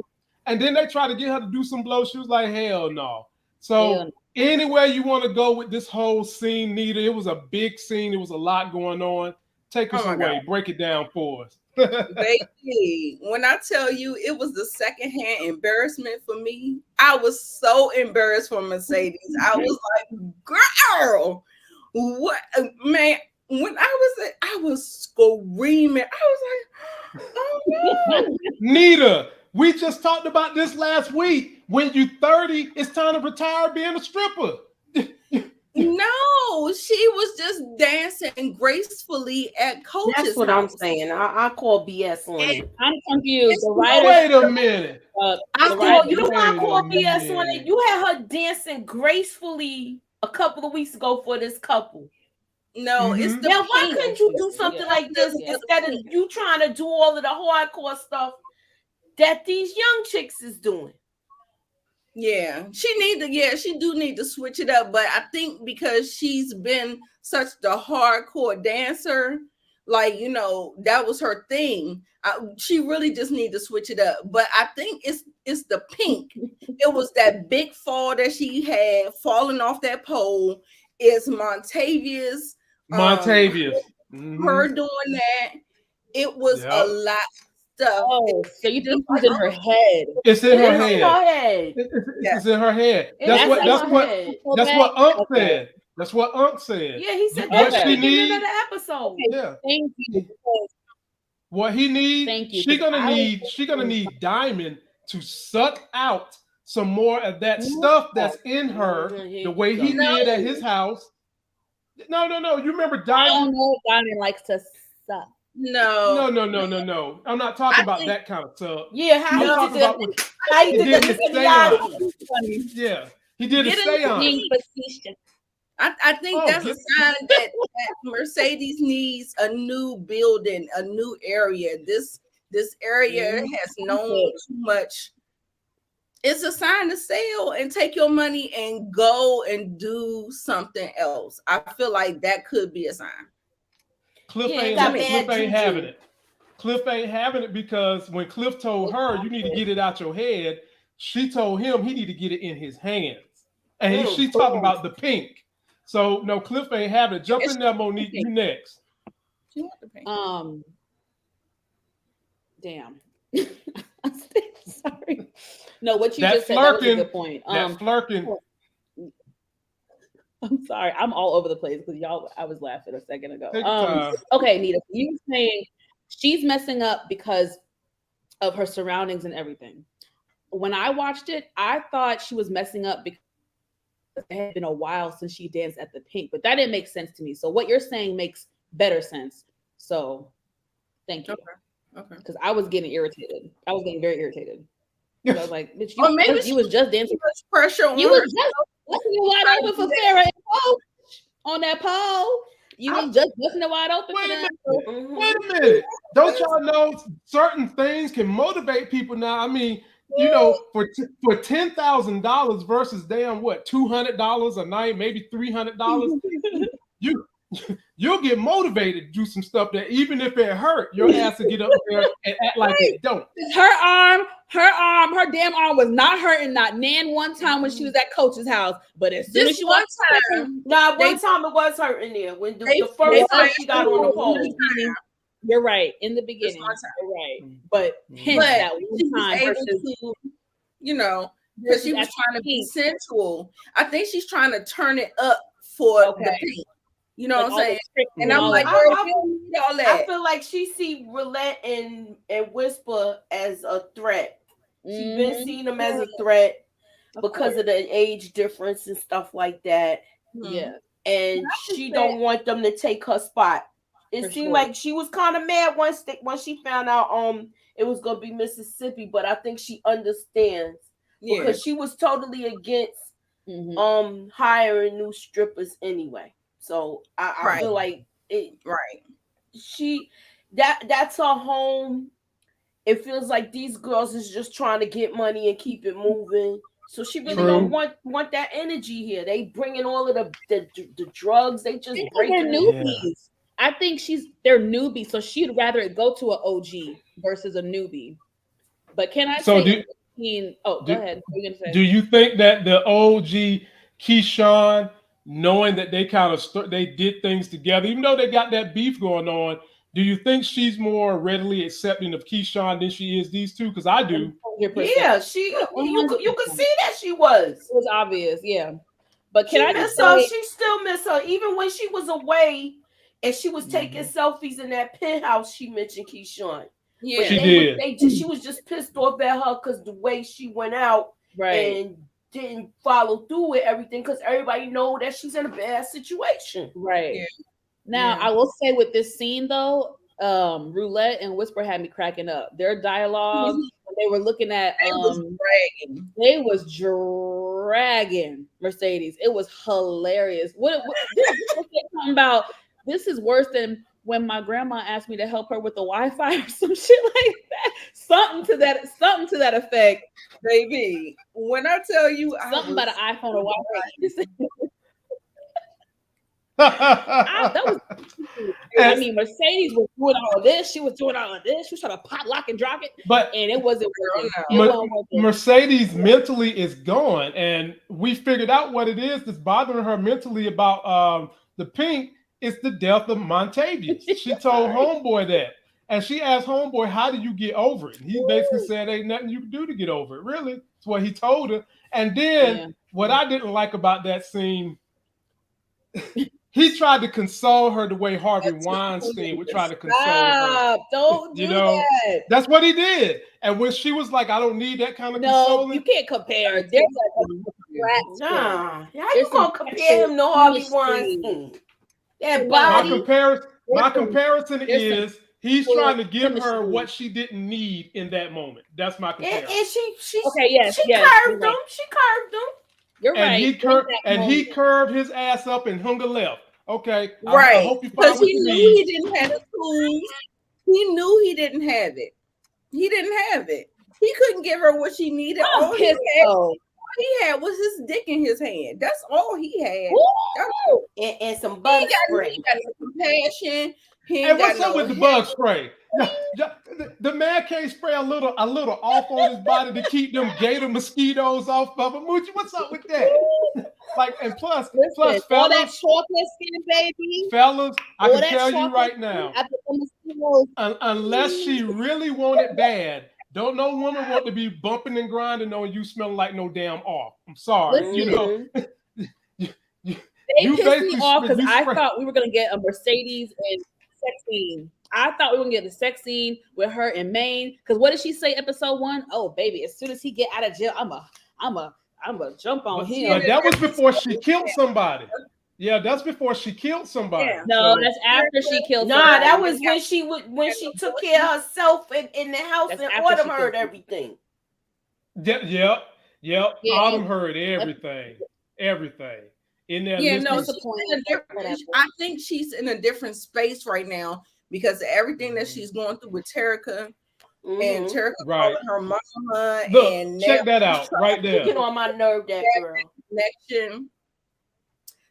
And then they try to get her to do some blow. She was like, hell no. So anywhere you want to go with this whole scene, Nita, it was a big scene. It was a lot going on. Take us away. God. Break it down for us. Baby, when I tell you it was the secondhand embarrassment for me, I was so embarrassed for Mercedes. I was like, girl, what, man? When I was screaming. I was like, oh no. Nita, we just talked about this last week. When you're 30, it's time to retire being a stripper. No, she was just dancing gracefully at Coach's That's what house. I'm saying. I call BS on it. I'm confused. Wait a minute. I call BS on it. You had her dancing gracefully a couple of weeks ago for this couple. No, it's the now. Why couldn't you do something like this instead of you trying to do all of the hardcore stuff that these young chicks is doing? Yeah, she do need to switch it up. But I think because she's been such the hardcore dancer like, that was her thing. She really just need to switch it up. But I think it's the pink. It was that big fall that she had falling off that pole. It's Montavious. Her doing that. It was a lot of stuff. Oh, so you think it's in her head? It's in her head. It's in her head. That's what Unc said. That's what Unc said. Yeah, he said what that she needs. Another episode. Okay, yeah. Thank you. What he needs. Thank you. She's gonna need Diamond to suck out some more of that stuff that's in her, the way he did at his house. No. You remember Diamond? I don't know if Diamond likes to suck. No. I'm not talking about that kind of stuff. Yeah, I'm talking about how you did his seance. Yeah, he did a seance. I think that's a sign that Mercedes needs a new building, a new area. This area has known too much. It's a sign to sell and take your money and go and do something else. I feel like that could be a sign. Cliff ain't having it. Cliff ain't having it because when Cliff told her you need to get it out your head, she told him he need to get it in his hands. And she's talking about the pink. So no, Cliff ain't having it. Jump in there, Monique. You next. Damn. Sorry. No, what you just said that was a good point. That flirting. I'm sorry. I'm all over the place because I was laughing a second ago. Okay, Nita, you were saying she's messing up because of her surroundings and everything. When I watched it, I thought she was messing up because it had been a while since she danced at the pink, but that didn't make sense to me. So what you're saying makes better sense. So thank you. Okay. Because I was getting irritated. I was getting very irritated. So I was like, bitch, you was just dancing. Pressure on you was just busting it wide open for Farrah and Poe on that pole. You was just busting it wide open for them. Wait a minute. Don't y'all know certain things can motivate people now? I mean, for $10,000 versus damn what, $200 a night, maybe $300, you'll get motivated to do some stuff that even if it hurt, your ass to get up there and act like it don't. Her damn arm was not hurting not nan one time when she was at Coach's house, but as soon as she one time it was hurting there when the first time she got on the pole. You're right. In the beginning, you're right. But that one time versus, because she was trying to be sensual. I think she's trying to turn it up for the pink. You know what I'm saying? And I'm like, I feel like she see Roulette and Whisper as a threat. She's been seeing them as a threat because of the age difference and stuff like that. Yeah. And she don't want them to take her spot. It seemed like she was kind of mad when she found out it was gonna be Mississippi, but I think she understands because she was totally against hiring new strippers anyway. So I feel like it that's her home. It feels like these girls is just trying to get money and keep it moving. So she really don't want that energy here. They bringing all of the drugs. They just breaking newbies. Yeah. I think they're newbies, so she'd rather it go to an OG versus a newbie. But can I say? Go ahead. What are you gonna say? Do you think that the OG Keyshawn, knowing that they kind of they did things together, even though they got that beef going on, do you think she's more readily accepting of Keyshawn than she is these two? Because I do. 100%. Yeah, you could see that she was. It was obvious, yeah. But can I just say she still miss her, even when she was away and she was taking selfies in that penthouse. She mentioned Keyshawn. Yeah, she did. She was just pissed off at her because the way she went out and didn't follow through with everything because everybody know that she's in a bad situation. Right. Yeah. Now, I will say with this scene though, Roulette and Whisper had me cracking up. Their dialogue, when they were looking at they was dragging Mercedes. It was hilarious. What talking about? This is worse than when my grandma asked me to help her with the Wi-Fi or some shit like that. Something to that effect. Baby, when I tell you something about an iPhone or Wi-Fi. I mean, Mercedes was doing all this. She was doing all of this. She was trying to pop, lock, and drop it, and it wasn't working. Mercedes mentally is gone, and we figured out what it is that's bothering her mentally about the pink. It's the death of Montavious. She told Homeboy that. And she asked Homeboy, how do you get over it? And he basically said, ain't nothing you can do to get over it. Really? That's what he told her. And then what I didn't like about that scene, he tried to console her the way Harvey Weinstein would try to console her. Don't do that. That's what he did. And when she was like, I don't need that kind of consoling. You can't compare. There's how you gonna compare him to Harvey Weinstein? That body. My comparison is he's trying to give her what she didn't need in that moment. That's my comparison. And she curved him. She curved him. You're right. He curved his ass up and hung a left. Okay. Right. I hope you find because he knew he didn't have the tools. He knew he didn't have it. He didn't have it. He couldn't give her what she needed. All he had was his dick in his hand. That's all he had. And some bug spray. He got no compassion. And what's up with the bug spray? The man can't spray a little off on his body to keep them gator mosquitoes off of him. Moochie, what's up with that? And plus, fellas, all that chocolate skin, baby. Fellas, I can tell you right now, unless she really want it bad, don't no woman want to be bumping and grinding on you smelling like no damn off. I'm sorry, They pissed me off because I thought we were gonna get a Mercedes and sex scene. I thought we were gonna get the sex scene with her in Maine. Because what did she say? Episode 1? Oh, baby, as soon as he get out of jail, I'm a jump on him. But that was before she killed somebody. Yeah, that's before she killed somebody. Yeah. No, that's after she killed somebody. Nah, that was when she took care of herself in the house and Autumn heard everything. Yep. Autumn heard everything. In there. Yeah, no, I think she's in a different space right now because of everything that she's going through with Terica. And Terica calling her mama. Look, and check that out right there. Get on my nerve, that girl. Connection.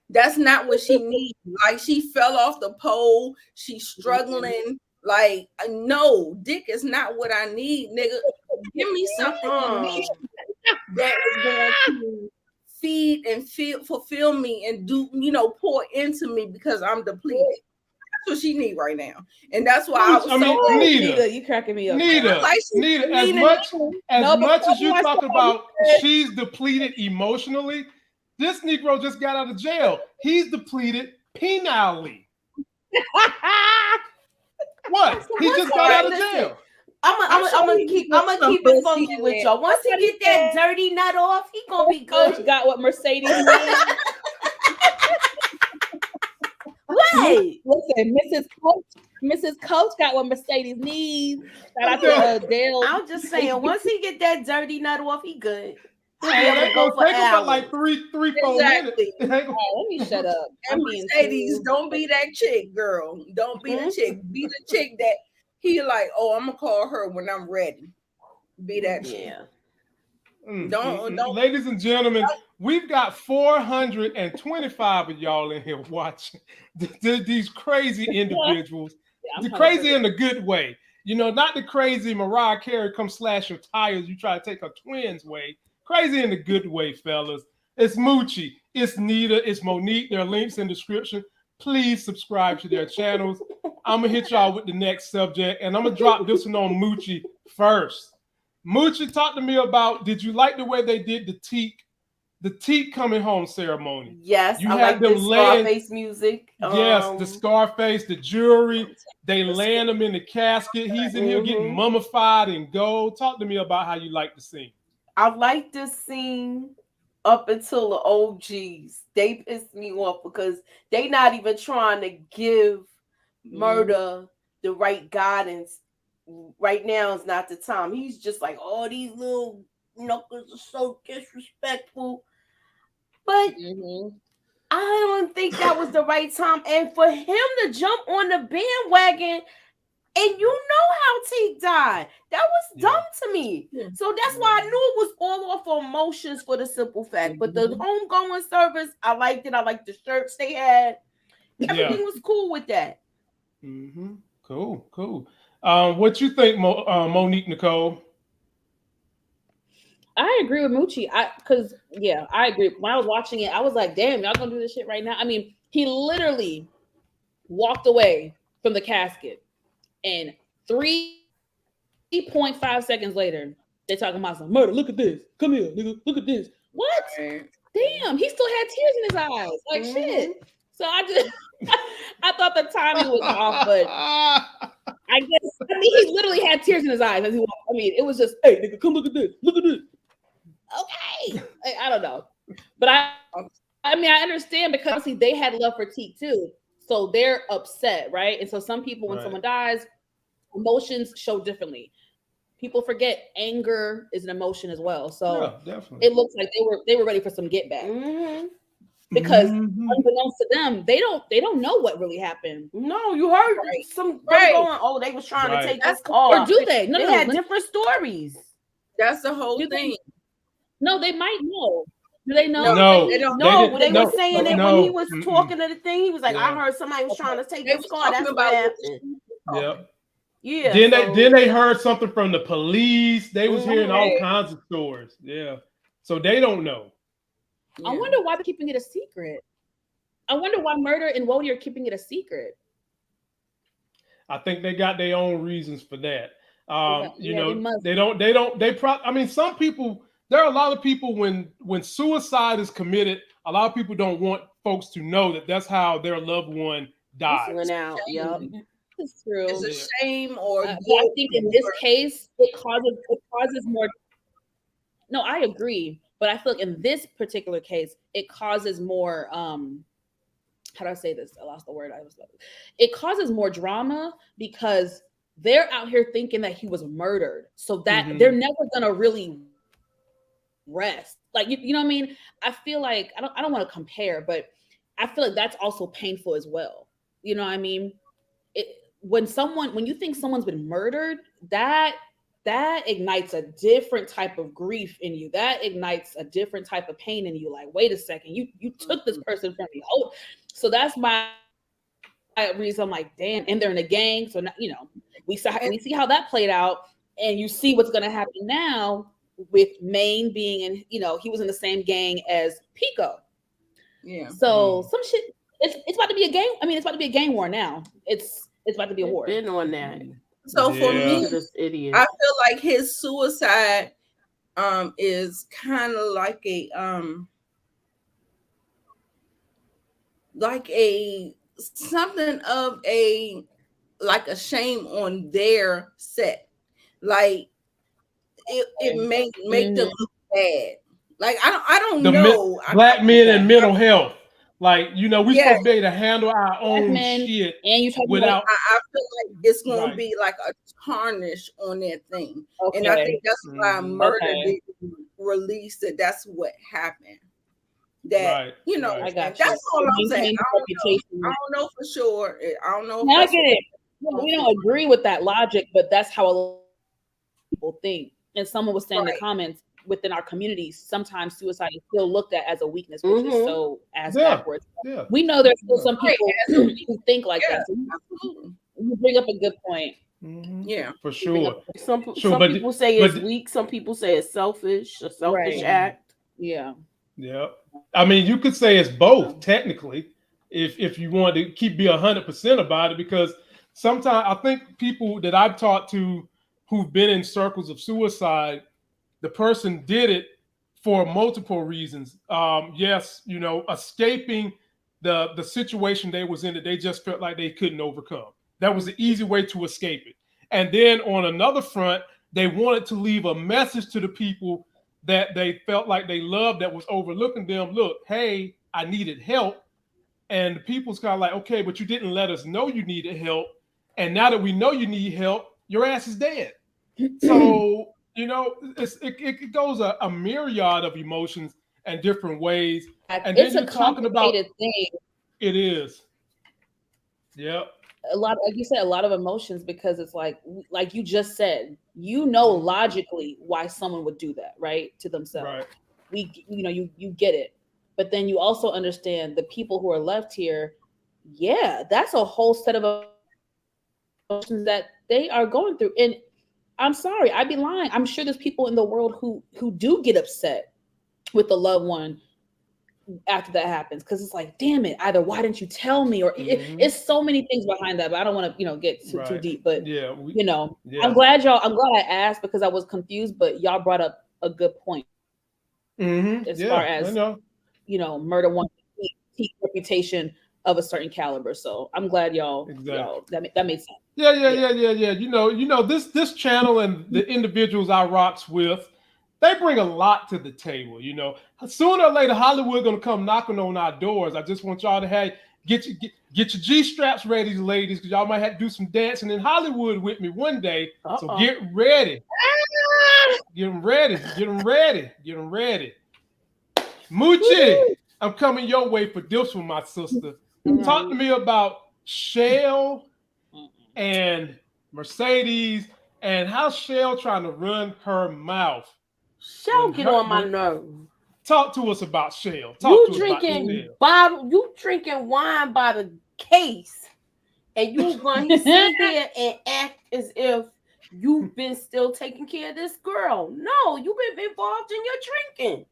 That's not what she needs. Like, she fell off the pole. She's struggling. Like, no, dick is not what I need, nigga. Give me something that is going to feed and fulfill me and do, pour into me because I'm depleted. That's what she need right now, and that's why I was Nita, you cracking me up. Nita, as much as you talk about she's depleted emotionally, this Negro just got out of jail. He's depleted penally. What? He just got out of jail. I'm gonna keep it funky with y'all. Once he get that dirty nut off, he gonna be good. Coach got what Mercedes needs. Wait, listen, Mrs. Coach got what Mercedes needs. Shout out to Dale. I'm just saying, once he get that dirty nut off, he good. They go for about like 3-4 minutes. Let me shut up. And Mercedes, don't be that chick, girl. Don't be the chick. Be the chick that he like, oh, I'm gonna call her when I'm ready. Be that chick. Don't. Ladies and gentlemen, we've got 425 of y'all in here watching these crazy individuals. The crazy in a good way. Not the crazy Mariah Carey come slash your tires. You try to take her twins way. Crazy in a good way, fellas. It's Moochie. It's Nita. It's Monique. There are links in the description. Please subscribe to their channels. I'm going to hit y'all with the next subject, and I'm going to drop this one on Moochie first. Moochie, talk to me about, did you like the way they did the teak coming home ceremony? Yes, I like the Scarface music. Yes, the Scarface, the jewelry. They land him in the casket. He's in here getting mummified in gold. Talk to me about how you like the scene. I like this scene up until the OGs. They pissed me off because they not even trying to give Murda the right guidance. Right now is not the time. He's just like, oh, these little knuckles are so disrespectful. But I don't think that was the right time. And for him to jump on the bandwagon, and you know how Teak died. That was dumb to me. So that's why I knew it was all off emotions for the simple fact. But the homegoing service, I liked it. I liked the shirts they had. Everything was cool with that. Mm-hmm. Cool. What you think, Monique Nicole? I agree with Moochie. I agree. When I was watching it, I was like, damn, y'all gonna do this shit right now? I mean, he literally walked away from the casket, and 3.5 seconds later, they talking about some murder. Look at this. Come here, nigga. Look at this. What? Damn, he still had tears in his eyes. Like shit. So I thought the timing was off, but I mean, he literally had tears in his eyes as he walked. I mean, it was just, hey, nigga, come look at this. Look at this. Okay. I don't know. But I mean, I understand because obviously they had love for Teak too. So they're upset, right? And so some people, when someone dies, emotions show differently. People forget anger is an emotion as well. So it looks like they were ready for some get back. Mm-hmm. Because unbeknownst to them, they don't know what really happened. No, you heard some going, oh, they was trying to take this car. Or do they? No, they had different stories. That's the whole thing. No, they might know. Do they know? No, they don't know. They were saying that when he was talking to the thing, he was like, I heard somebody was trying to take this car. That's what happened. Yep. Yeah. Then they heard something from the police. They was hearing all kinds of stories. Yeah. So they don't know. I wonder why they're keeping it a secret. I wonder why Murda and Wody are keeping it a secret. I think they got their own reasons for that. I mean, some people, there are a lot of people when suicide is committed, a lot of people don't want folks to know that that's how their loved one died. It's true. It's a shame, or I think in this case, it causes more. No, I agree, but I feel like in this particular case, it causes more. How do I say this? I lost the word. It causes more drama because they're out here thinking that he was murdered, so that they're never gonna really rest. Like you know what I mean? I feel like I don't want to compare, but I feel like that's also painful as well. You know what I mean? When you think someone's been murdered, that ignites a different type of grief in you. That ignites a different type of pain in you. Like, wait a second, you took this person from me. Oh, so that's my reason. I'm like, damn, and they're in a gang. So now, we see how that played out, and you see what's gonna happen now with Maine being in. He was in the same gang as Pico. Yeah. So some shit. It's about to be a gang. I mean, it's about to be a gang war now. It's about to be a war. Been on that. So for me, I feel like his suicide is kind of like a something of a shame on their set. Like it make them look bad. Like I don't know. Black men and mental health. Like, we supposed to be able to handle our own shit. And you talk without. I feel like it's going to be like a tarnish on that thing. Okay. And I think that's why Murda didn't release that. That's what happened. That, that's all I'm saying. I don't know for sure. I don't know. I get it. We don't agree with that logic, but that's how a lot of people think. And someone was saying in the comments, within our communities, sometimes suicide is still looked at as a weakness, which is so backwards. Yeah. We know there's still some people who think like that. So you bring up a good point. Yeah, for sure. Some people say it's weak. Some people say it's selfish, a selfish act. Yeah. Yeah. I mean, you could say it's both technically, if you want to be 100% about it, because sometimes I think people that I've talked to who've been in circles of suicide, the person did it for multiple reasons. Yes, escaping the situation they was in that they just felt like they couldn't overcome. That was the easy way to escape it. And then on another front, they wanted to leave a message to the people that they felt like they loved that was overlooking them. Look, hey, I needed help. And the people's kind of like, okay, but you didn't let us know you needed help. And now that we know you need help, your ass is dead. So, it goes a myriad of emotions and different ways. And it's a complicated thing. It is. Yep. A lot, like you said, a lot of emotions, because it's like you just said, logically why someone would do that, right, to themselves. Right. You get it, but then you also understand the people who are left here. yeah, that's a whole set of emotions that they are going through. And I'm sorry, I'd be lying. I'm sure there's people in the world who do get upset with the loved one after that happens, because it's like, damn it, either why didn't you tell me, or it's so many things behind that. But I don't want to get too deep. But I'm glad I asked, because I was confused, but y'all brought up a good point as far as murder one peak reputation of a certain caliber. So I'm glad y'all that made sense. Yeah. This channel and the individuals I rocks with, they bring a lot to the table. Sooner or later, Hollywood gonna come knocking on our doors. I just want y'all to get your G straps ready, ladies, because y'all might have to do some dancing in Hollywood with me one day. So get ready. Get them ready. Get them ready. Get them ready. Moochie, I'm coming your way for this one, my sister. Talk to me about Shell and Mercedes, and how Shell trying to run her mouth. Shell get on my nerve. Talk to us about Shell. You drinking wine by the case, and you going to sit here and act as if you've been still taking care of this girl. No, you've been involved in your drinking.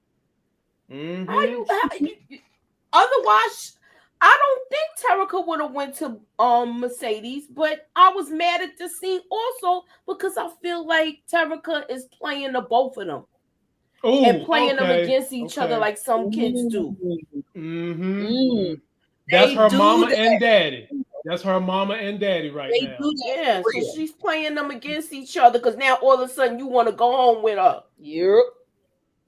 Otherwise, I don't think Terica would have went to Mercedes, but I was mad at this scene also because I feel like Terica is playing the both of them. And playing them against each other like some kids do. That's her mama and daddy. That's her mama and daddy right now. Yeah, so she's playing them against each other because now all of a sudden you want to go home with her. Yep.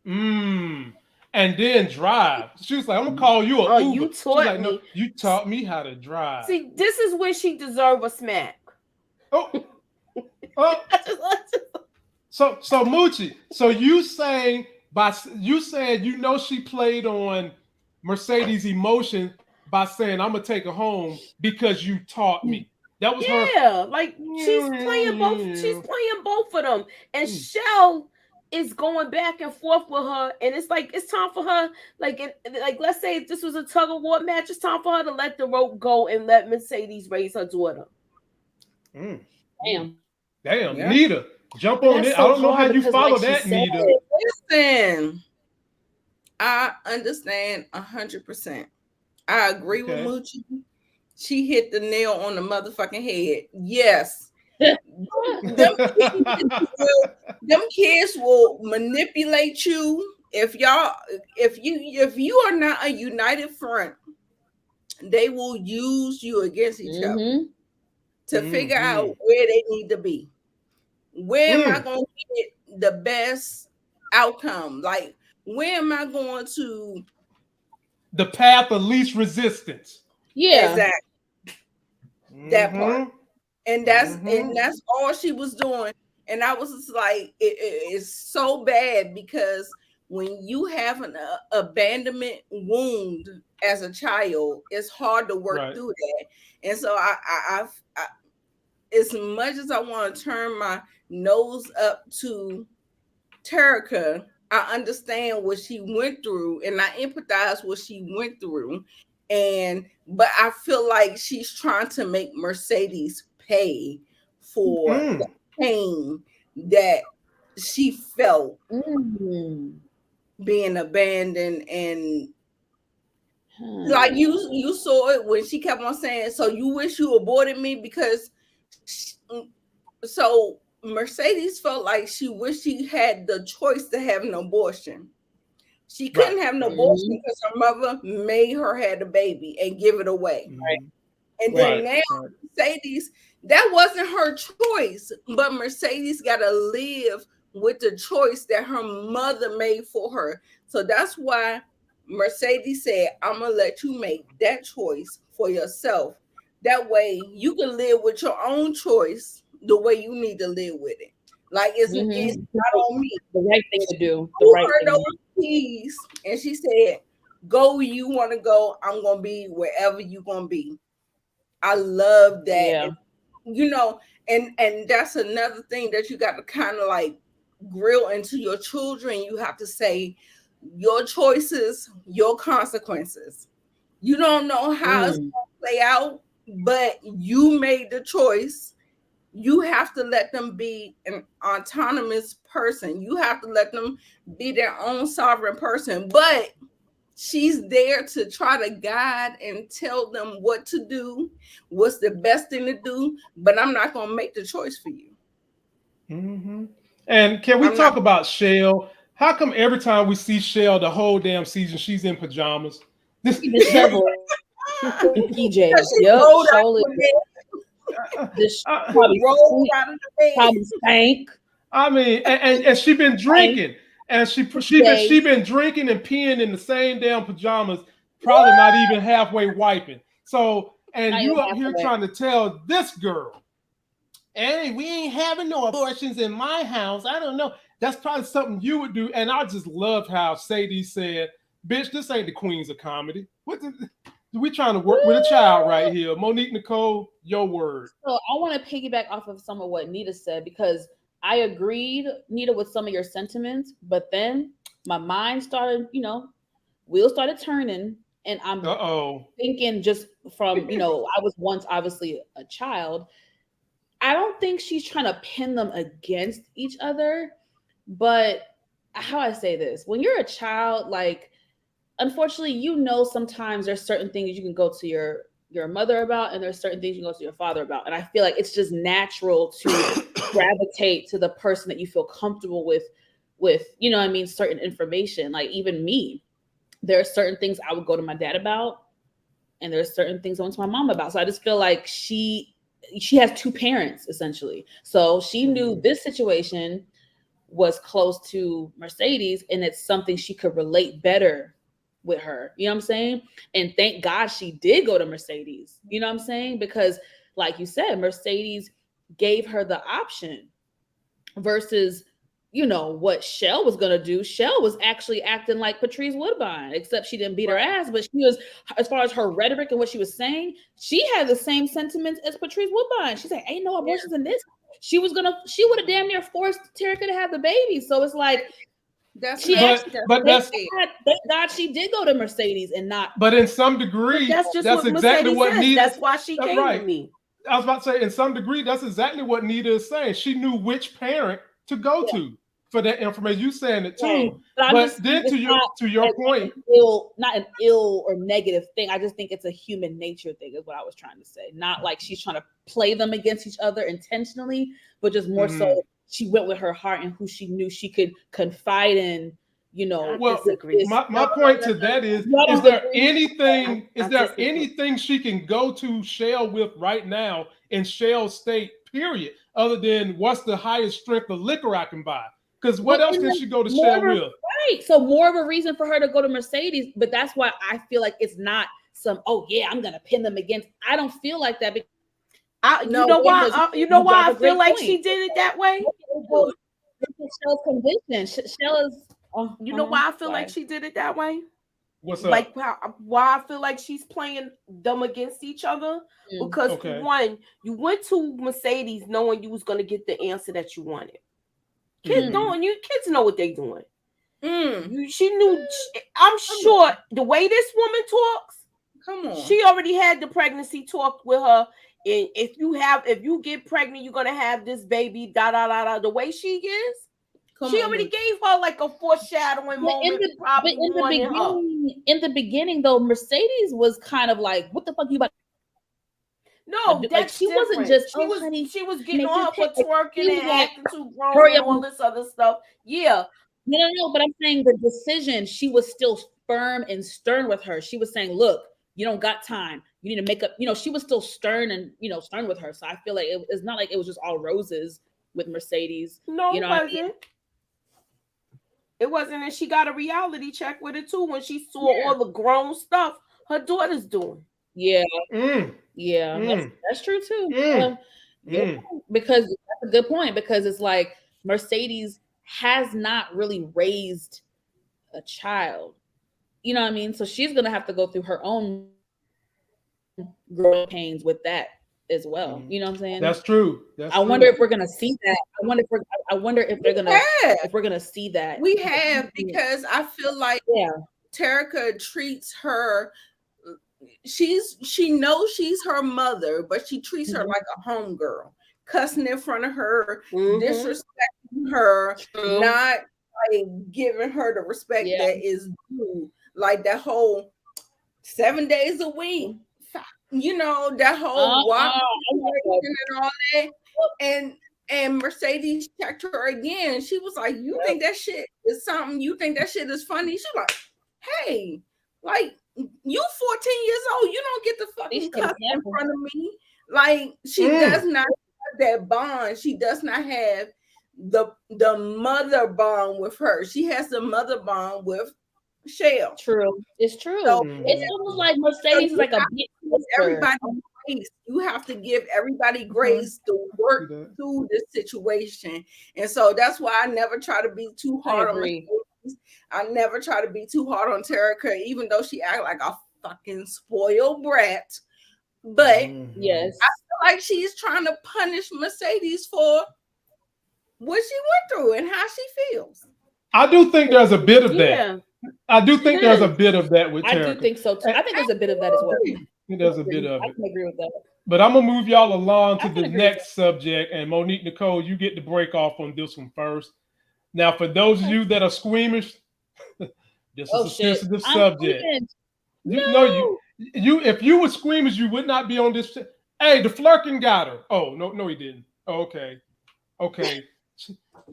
And then drive. She was like, I'm gonna call you a Uber. You taught me. No, you taught me how to drive. See, this is where she deserve a smack. So Moochie, so you said she played on Mercedes' emotion by saying I'm gonna take her home because you taught me. That was her. Yeah, like she's playing both. She's playing both of them, and Shell is going back and forth with her, and it's like it's time for her. Like let's say if this was a tug of war match, it's time for her to let the rope go and let Mercedes raise her daughter. Damn, yeah. Nita. Jump on it. I don't know how you follow that, Nita. Listen, I understand 100%. I agree with Moochie. She hit the nail on the motherfucking head. Yes. them kids will manipulate you. If you are not a united front, they will use you against each other to figure out where they need to be. Where am I going to get the best outcome? Like, where am I going to? The path of least resistance. Yeah, exactly. That part, and that's all she was doing. And I was just like, it's so bad because when you have an abandonment wound as a child, it's hard to work through that. And so I as much as I want to turn my nose up to Terica, I understand what she went through and I empathize what she went through. But I feel like she's trying to make Mercedes pay for the pain that she felt being abandoned. And like you saw it when she kept on saying, so you wish you aborted me, because so Mercedes felt like she wished she had the choice to have an abortion. She couldn't have an abortion because her mother made her have the baby and give it away. And then now Mercedes, that wasn't her choice, but Mercedes got to live with the choice that her mother made for her. So that's why Mercedes said, I'm going to let you make that choice for yourself. That way you can live with your own choice the way you need to live with it. Like it's not on me. The right thing to do. The right thing. Those keys, and she said, go where you want to go. I'm going to be wherever you're going to be. I love that. Yeah. You know, and that's another thing that you got to kind of like grill into your children. You have to say your choices, your consequences. You don't know how it's going to play out, but you made the choice. You have to let them be an autonomous person. You have to let them be their own sovereign person. But she's there to try to guide and tell them what to do, what's the best thing to do. But I'm not going to make the choice for you. Mm-hmm. And can we talk about Shell? How come every time we see Shell the whole damn season, she's in pajamas? PJs. Yep, probably stank. I mean, and she been drinking, and she been drinking and peeing in the same damn pajamas, probably not even halfway wiping. So, and you up here trying to tell this girl, hey, we ain't having no abortions in my house. I don't know. That's probably something you would do. And I just loved how Sadie said, "Bitch, this ain't the Queens of Comedy. We trying to work with a child right here." Monique Nicole, your word. So I want to piggyback off of some of what Nita said, because I agreed, Nita, with some of your sentiments, but then my mind started, wheels started turning, and I'm thinking just from, I was once obviously a child. I don't think she's trying to pin them against each other, but how I say this, when you're a child, like, unfortunately, sometimes there's certain things you can go to your mother about, and there's certain things you can go to your father about. And I feel like it's just natural to gravitate to the person that you feel comfortable with, certain information. Like even me, there are certain things I would go to my dad about, and there's certain things I went to my mom about. So I just feel like she has two parents essentially. So she knew this situation was close to Mercedes, and it's something she could relate better with her. You know what I'm saying? And thank God she did go to Mercedes. You know what I'm saying? Because like you said, Mercedes gave her the option versus, what Shell was going to do. Shell was actually acting like Patrice Woodbine, except she didn't beat her ass, but she was, as far as her rhetoric and what she was saying, she had the same sentiments as Patrice Woodbine. She's like, ain't no abortions in this. She would have damn near forced Terica to have the baby. So it's like, thank God she did go to Mercedes and not. But in some degree, that's exactly what Nita. That's why she came to me. I was about to say, in some degree, that's exactly what Nita is saying. She knew which parent to go to for that information. You saying it too, right. but then to your point, not an ill or negative thing. I just think it's a human nature thing, is what I was trying to say. Not like she's trying to play them against each other intentionally, but just more so she went with her heart and who she knew she could confide in. Well, my point to that is there anything she can go to Shell with right now in Shell State, period, other than what's the highest strength of liquor I can buy? Because what else can she go to Shell with? Right. So more of a reason for her to go to Mercedes, but that's why I feel like it's not some, I'm going to pin them against. I don't feel like that. You know why I feel like she did it that way? Shell's condition. Shell is... you know why I feel like she did it that way? What's up? Like why I feel like she's playing them against each other? Because one, you went to Mercedes knowing you was going to get the answer that you wanted. Kids kids know what they're doing. She knew. I'm sure the way this woman talks. Come on. She already had the pregnancy talk with her. And if you get pregnant, you're gonna have this baby. The way she is. She already gave her like a foreshadowing moment. In the beginning, though, Mercedes was kind of like, "What the fuck you about?" No, that's she different. wasn't just. Honey, she was getting on her for twerking and acting too grown and all this other stuff. Yeah. No. But I'm saying the decision. She was still firm and stern with her. She was saying, "Look, you don't got time. You need to make up." She was still stern and stern with her. So I feel like it's not like it was just all roses with Mercedes. No, it wasn't. It wasn't, and she got a reality check with it too when she saw all the grown stuff her daughter's doing. Yeah, that's true too. Because that's a good point. Because it's like Mercedes has not really raised a child. You know what I mean? So she's gonna have to go through her own growing pains with that as well. You know what I'm saying? That's true. I wonder if we're gonna see that. I wonder if they're gonna if we're gonna see that. We have, because I feel like Terica treats her she knows she's her mother, but she treats her like a homegirl, cussing in front of her, disrespecting her, not like giving her the respect that is due. Like that whole 7 days a week, you know, that whole walk and all that. And Mercedes checked her again. She was like, "You think that shit is something? You think that shit is funny?" She's like, "Hey, like you 14 years old, you don't get to fucking cuss in front of me." Like she does not have that bond. She does not have the mother bond with her. She has the mother bond with Shell. True, it's true. So, it's almost like Mercedes is like a big everybody grace. You have to give everybody grace to work through this situation, and so that's why I never try to be too hard on Mercedes. I never try to be too hard on Terica, even though she act like a fucking spoiled brat. But yes, I feel like she's trying to punish Mercedes for what she went through and how she feels. I do think there's a bit of that. I do think there's a bit of that with Terica. I do think so too. I think there's a bit of that as well. There's a bit of it. I can agree with that. But I'm gonna move y'all along to the next subject, and Monique Nicole, you get the break off on this one first. Now, for those of you that are squeamish, this is a sensitive subject. You if you were squeamish, you would not be on this. Hey, the flirking got her. Oh no, he didn't. Oh,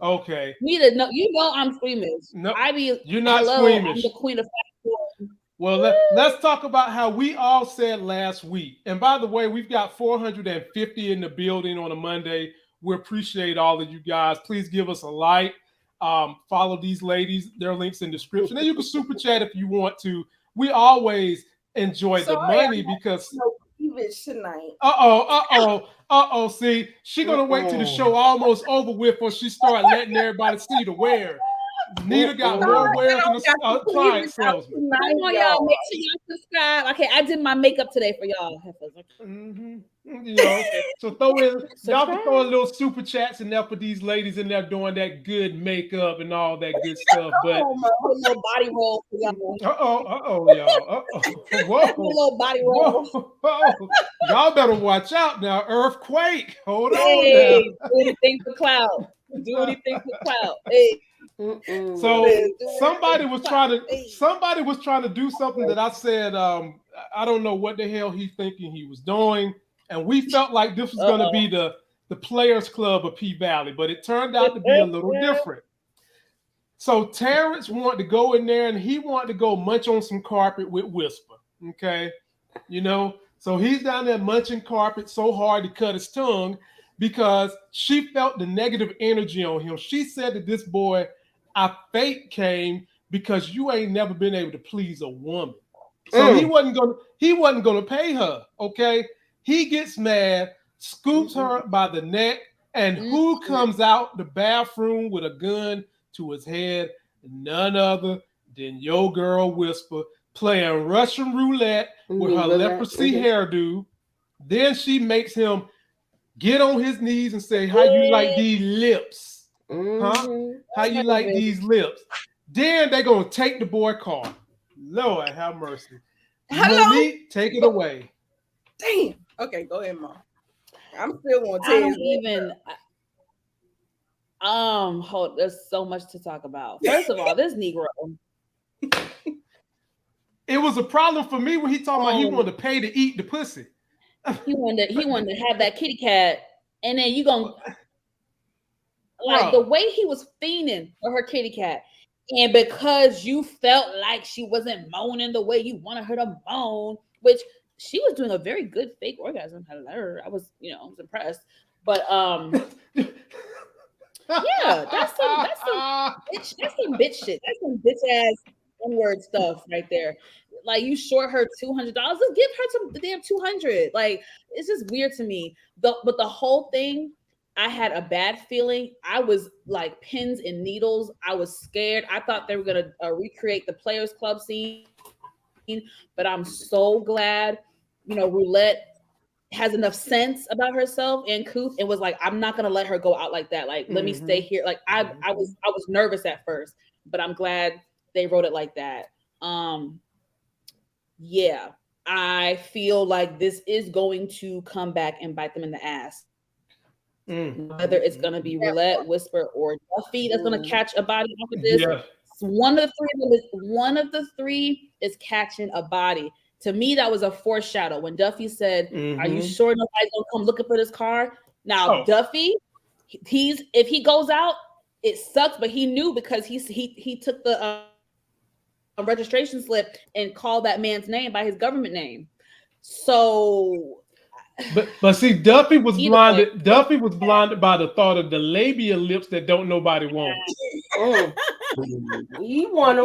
okay. Neither, no, you know I'm squeamish. No, you're not squeamish. I'm the queen of well, let's talk about how we all said last week. And by the way, we've got 450 in the building on a Monday. We appreciate all of you guys. Please give us a like. Follow these ladies. Their links in the description. And you can super chat if you want to. We always enjoy the money because tonight. See, she's gonna wait till the show almost over with before she start letting everybody see the wear. Nita got more wares than a client salesman. Come on, y'all. Make sure y'all subscribe. Okay, I did my makeup today for y'all. You know, so y'all can throw a little super chats in there for these ladies in there doing that good makeup and all that good stuff. But little body roll for y'all. Y'all. Whoa. Little body roll. Whoa. Y'all better watch out now. Earthquake. Hold on. Do anything for clout. Do anything for clout. Hey. So somebody was trying to do something that I said I don't know what the hell he thinking he was doing, and we felt like this was going to be the Players Club of P Valley, but it turned out to be a little different. So Terrence wanted to go in there and he wanted to go munch on some carpet with Whisper. Okay, you know, so he's down there munching carpet so hard to cut his tongue because she felt the negative energy on him. She said that this boy, our fate came because you ain't never been able to please a woman. So he wasn't gonna pay her. Okay. He gets mad, scoops her by the neck, and who comes out the bathroom with a gun to his head? None other than your girl Whisper playing Russian roulette with her leprosy hairdo. Then she makes him get on his knees and say, "How you like these lips? Huh? How you like these lips?" Then they're gonna take the boy car. Lord have mercy. Hello? Monique, take it away. Damn. Okay, go ahead, Mom. I'm still want to I don't even. Hold. There's so much to talk about. First of all, this Negro. It was a problem for me when he talking about he wanted to pay to eat the pussy. He wanted to have that kitty cat, and then you gonna the way he was fiending for her kitty cat, and because you felt like she wasn't moaning the way you wanted her to moan, which she was doing a very good fake orgasm. I was impressed, but yeah, that's some bitch shit. That's some bitch ass N-word stuff right there. Like, you short her $200, let's give her some damn 200. Like, it's just weird to me. But the whole thing, I had a bad feeling. I was like pins and needles. I was scared. I thought they were gonna recreate the Players Club scene, but I'm so glad, Roulette has enough sense about herself and Couth and was like, I'm not gonna let her go out like that. Like, let me stay here. Like, I was nervous at first, but I'm glad they wrote it like that. Yeah. I feel like this is going to come back and bite them in the ass. Whether it's going to be Roulette, Whisper, or Duffy that's going to catch a body off of this. Yeah. One of the three is catching a body. To me, that was a foreshadow when Duffy said, "Are you sure nobody's gonna come looking for this car?" Now, Duffy, if he goes out, it sucks, but he knew because he took the registration slip and called that man's name by his government name. So. But see, Duffy was blinded. Duffy was blinded by the thought of the labia lips that don't nobody want. He want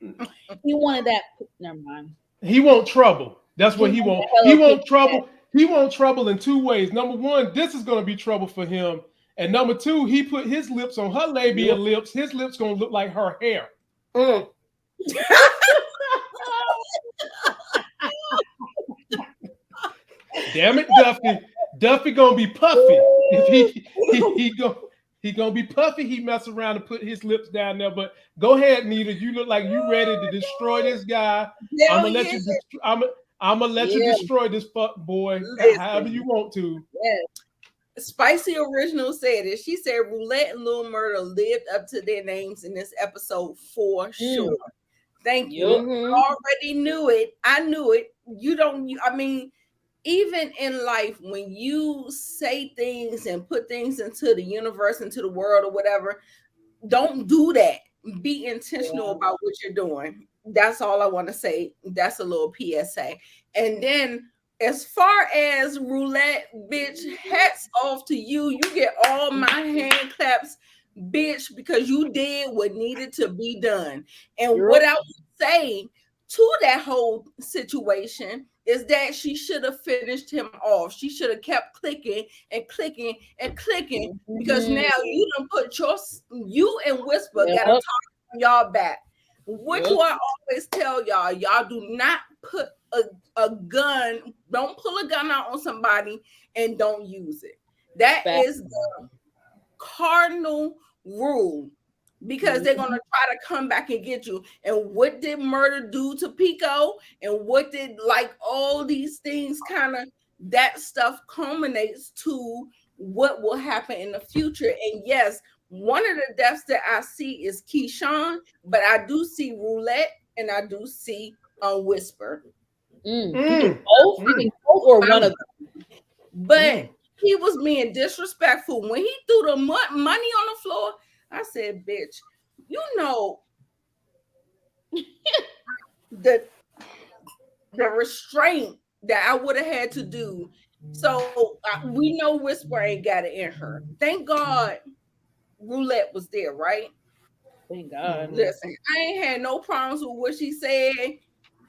them. He wanted that. Never mind. He want trouble. That's what he want. He want trouble. He want trouble in two ways. Number one, this is going to be trouble for him. And number two, he put his lips on her labia lips. His lips going to look like her hair. Damn it, Duffy. Duffy gonna be puffy. If he gonna be puffy. He mess around and put his lips down there. But go ahead, Nita. You look like you ready to destroy this guy. I'm gonna let you. I'm gonna let you destroy this fuck boy however you want to. Spicy Original said it. She said Roulette and Lil Murda lived up to their names in this episode for sure. Thank you. I already knew it. I knew it. I mean, even in life, when you say things and put things into the universe, into the world or whatever, don't do that. Be intentional about what you're doing. That's all I want to say. That's a little PSA. And then as far as Roulette, bitch, hats off to you. You get all my hand claps, bitch, because you did what needed to be done. And what I would say to that whole situation is that she should have finished him off. She should have kept clicking and clicking and clicking because now you done put you and Whisper got to talk on y'all back. What do I always tell y'all? Y'all do not put a gun, don't pull a gun out on somebody and don't use it. That is the cardinal rule. Because they're going to try to come back and get you. And what did Murda do to Pico? And what did, like, all these things kind of, that stuff culminates to what will happen in the future. And yes, one of the deaths that I see is Keyshawn, but I do see Roulette and I do see Whisper. Both or one of them. But he was being disrespectful. When he threw the money on the floor, I said, bitch, you know, the restraint that I would have had to do. So we know Whisper ain't got it in her. Thank God Roulette was there, right? Thank God. Listen, I ain't had no problems with what she said.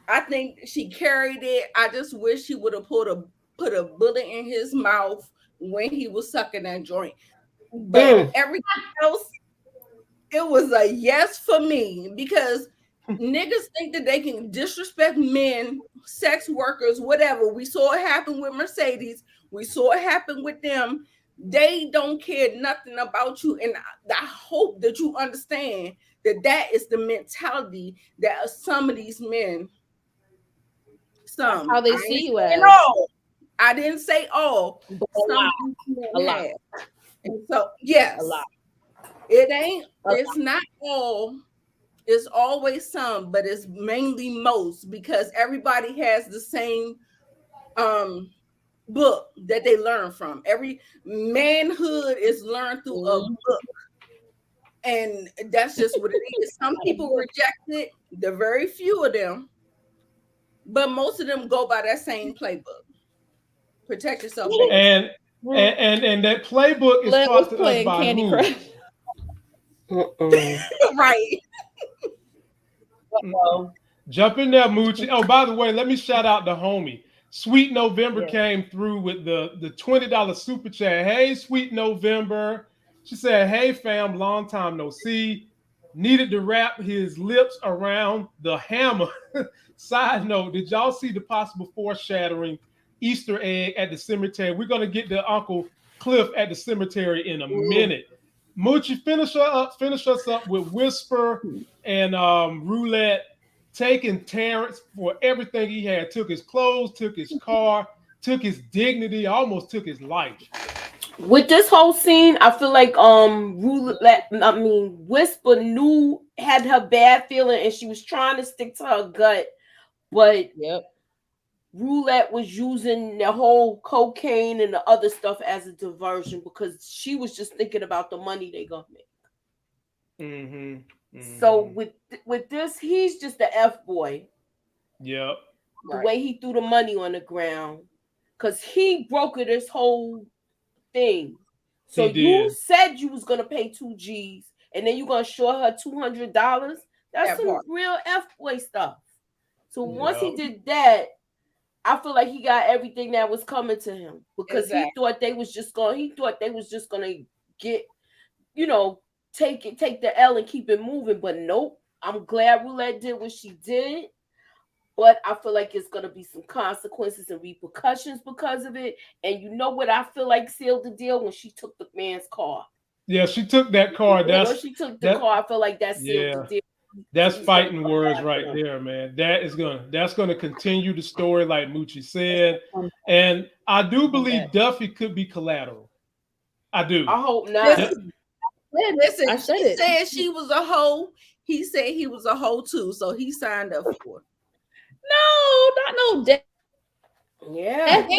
I think she carried it. I just wish she would have put a bullet in his mouth when he was sucking that joint. But everything else, it was a yes for me because niggas think that they can disrespect men, sex workers, whatever. We saw it happen with Mercedes. We saw it happen with them. They don't care nothing about you. And I hope that you understand that that is the mentality that some of these men, how they see you as. I didn't say all, but a lot. And so, yes, a lot. It's not all. It's always some, but it's mainly most because everybody has the same book that they learn from. Every manhood is learned through a book. And that's just what it is. Some people reject it, the very few of them, but most of them go by that same playbook. Protect yourself. And that playbook is taught to us by Candy Crush. Right. Jump in there, Moochie. Oh, by the way, let me shout out the homie. Sweet November came through with the $20 super chat. Hey, Sweet November. She said, hey, fam, long time no see. Needed to wrap his lips around the hammer. Side note, did y'all see the possible foreshadowing Easter egg at the cemetery? We're going to get to Uncle Cliff at the cemetery in a minute. Moochie, finish us up with Whisper and Roulette taking Terrence for everything he had. Took his clothes, took his car, took his dignity, almost took his life. With this whole scene, I feel like Whisper had her bad feeling and she was trying to stick to her gut, but Roulette was using the whole cocaine and the other stuff as a diversion because she was just thinking about the money they gonna make. So with this, he's just the F boy. Yep. The way he threw the money on the ground, because he brokered this whole thing. So you said you was gonna pay 2 G's, and then you gonna show her $200. That's some real F boy stuff. So once he did that, I feel like he got everything that was coming to him because he thought they was just gonna get, take the L and keep it moving. But nope. I'm glad Roulette did what she did. But I feel like it's going to be some consequences and repercussions because of it. And you know what I feel like sealed the deal? When she took the man's car. Yeah, she took that car. When she took the car, I feel like that sealed the deal. That's fighting words right there, man. That's gonna continue the story, like Moochie said. And I do believe Duffy could be collateral. I do. I hope not. Listen, she said she was a hoe. He said he was a hoe too, so he signed up for it. No, not no death. Yeah. He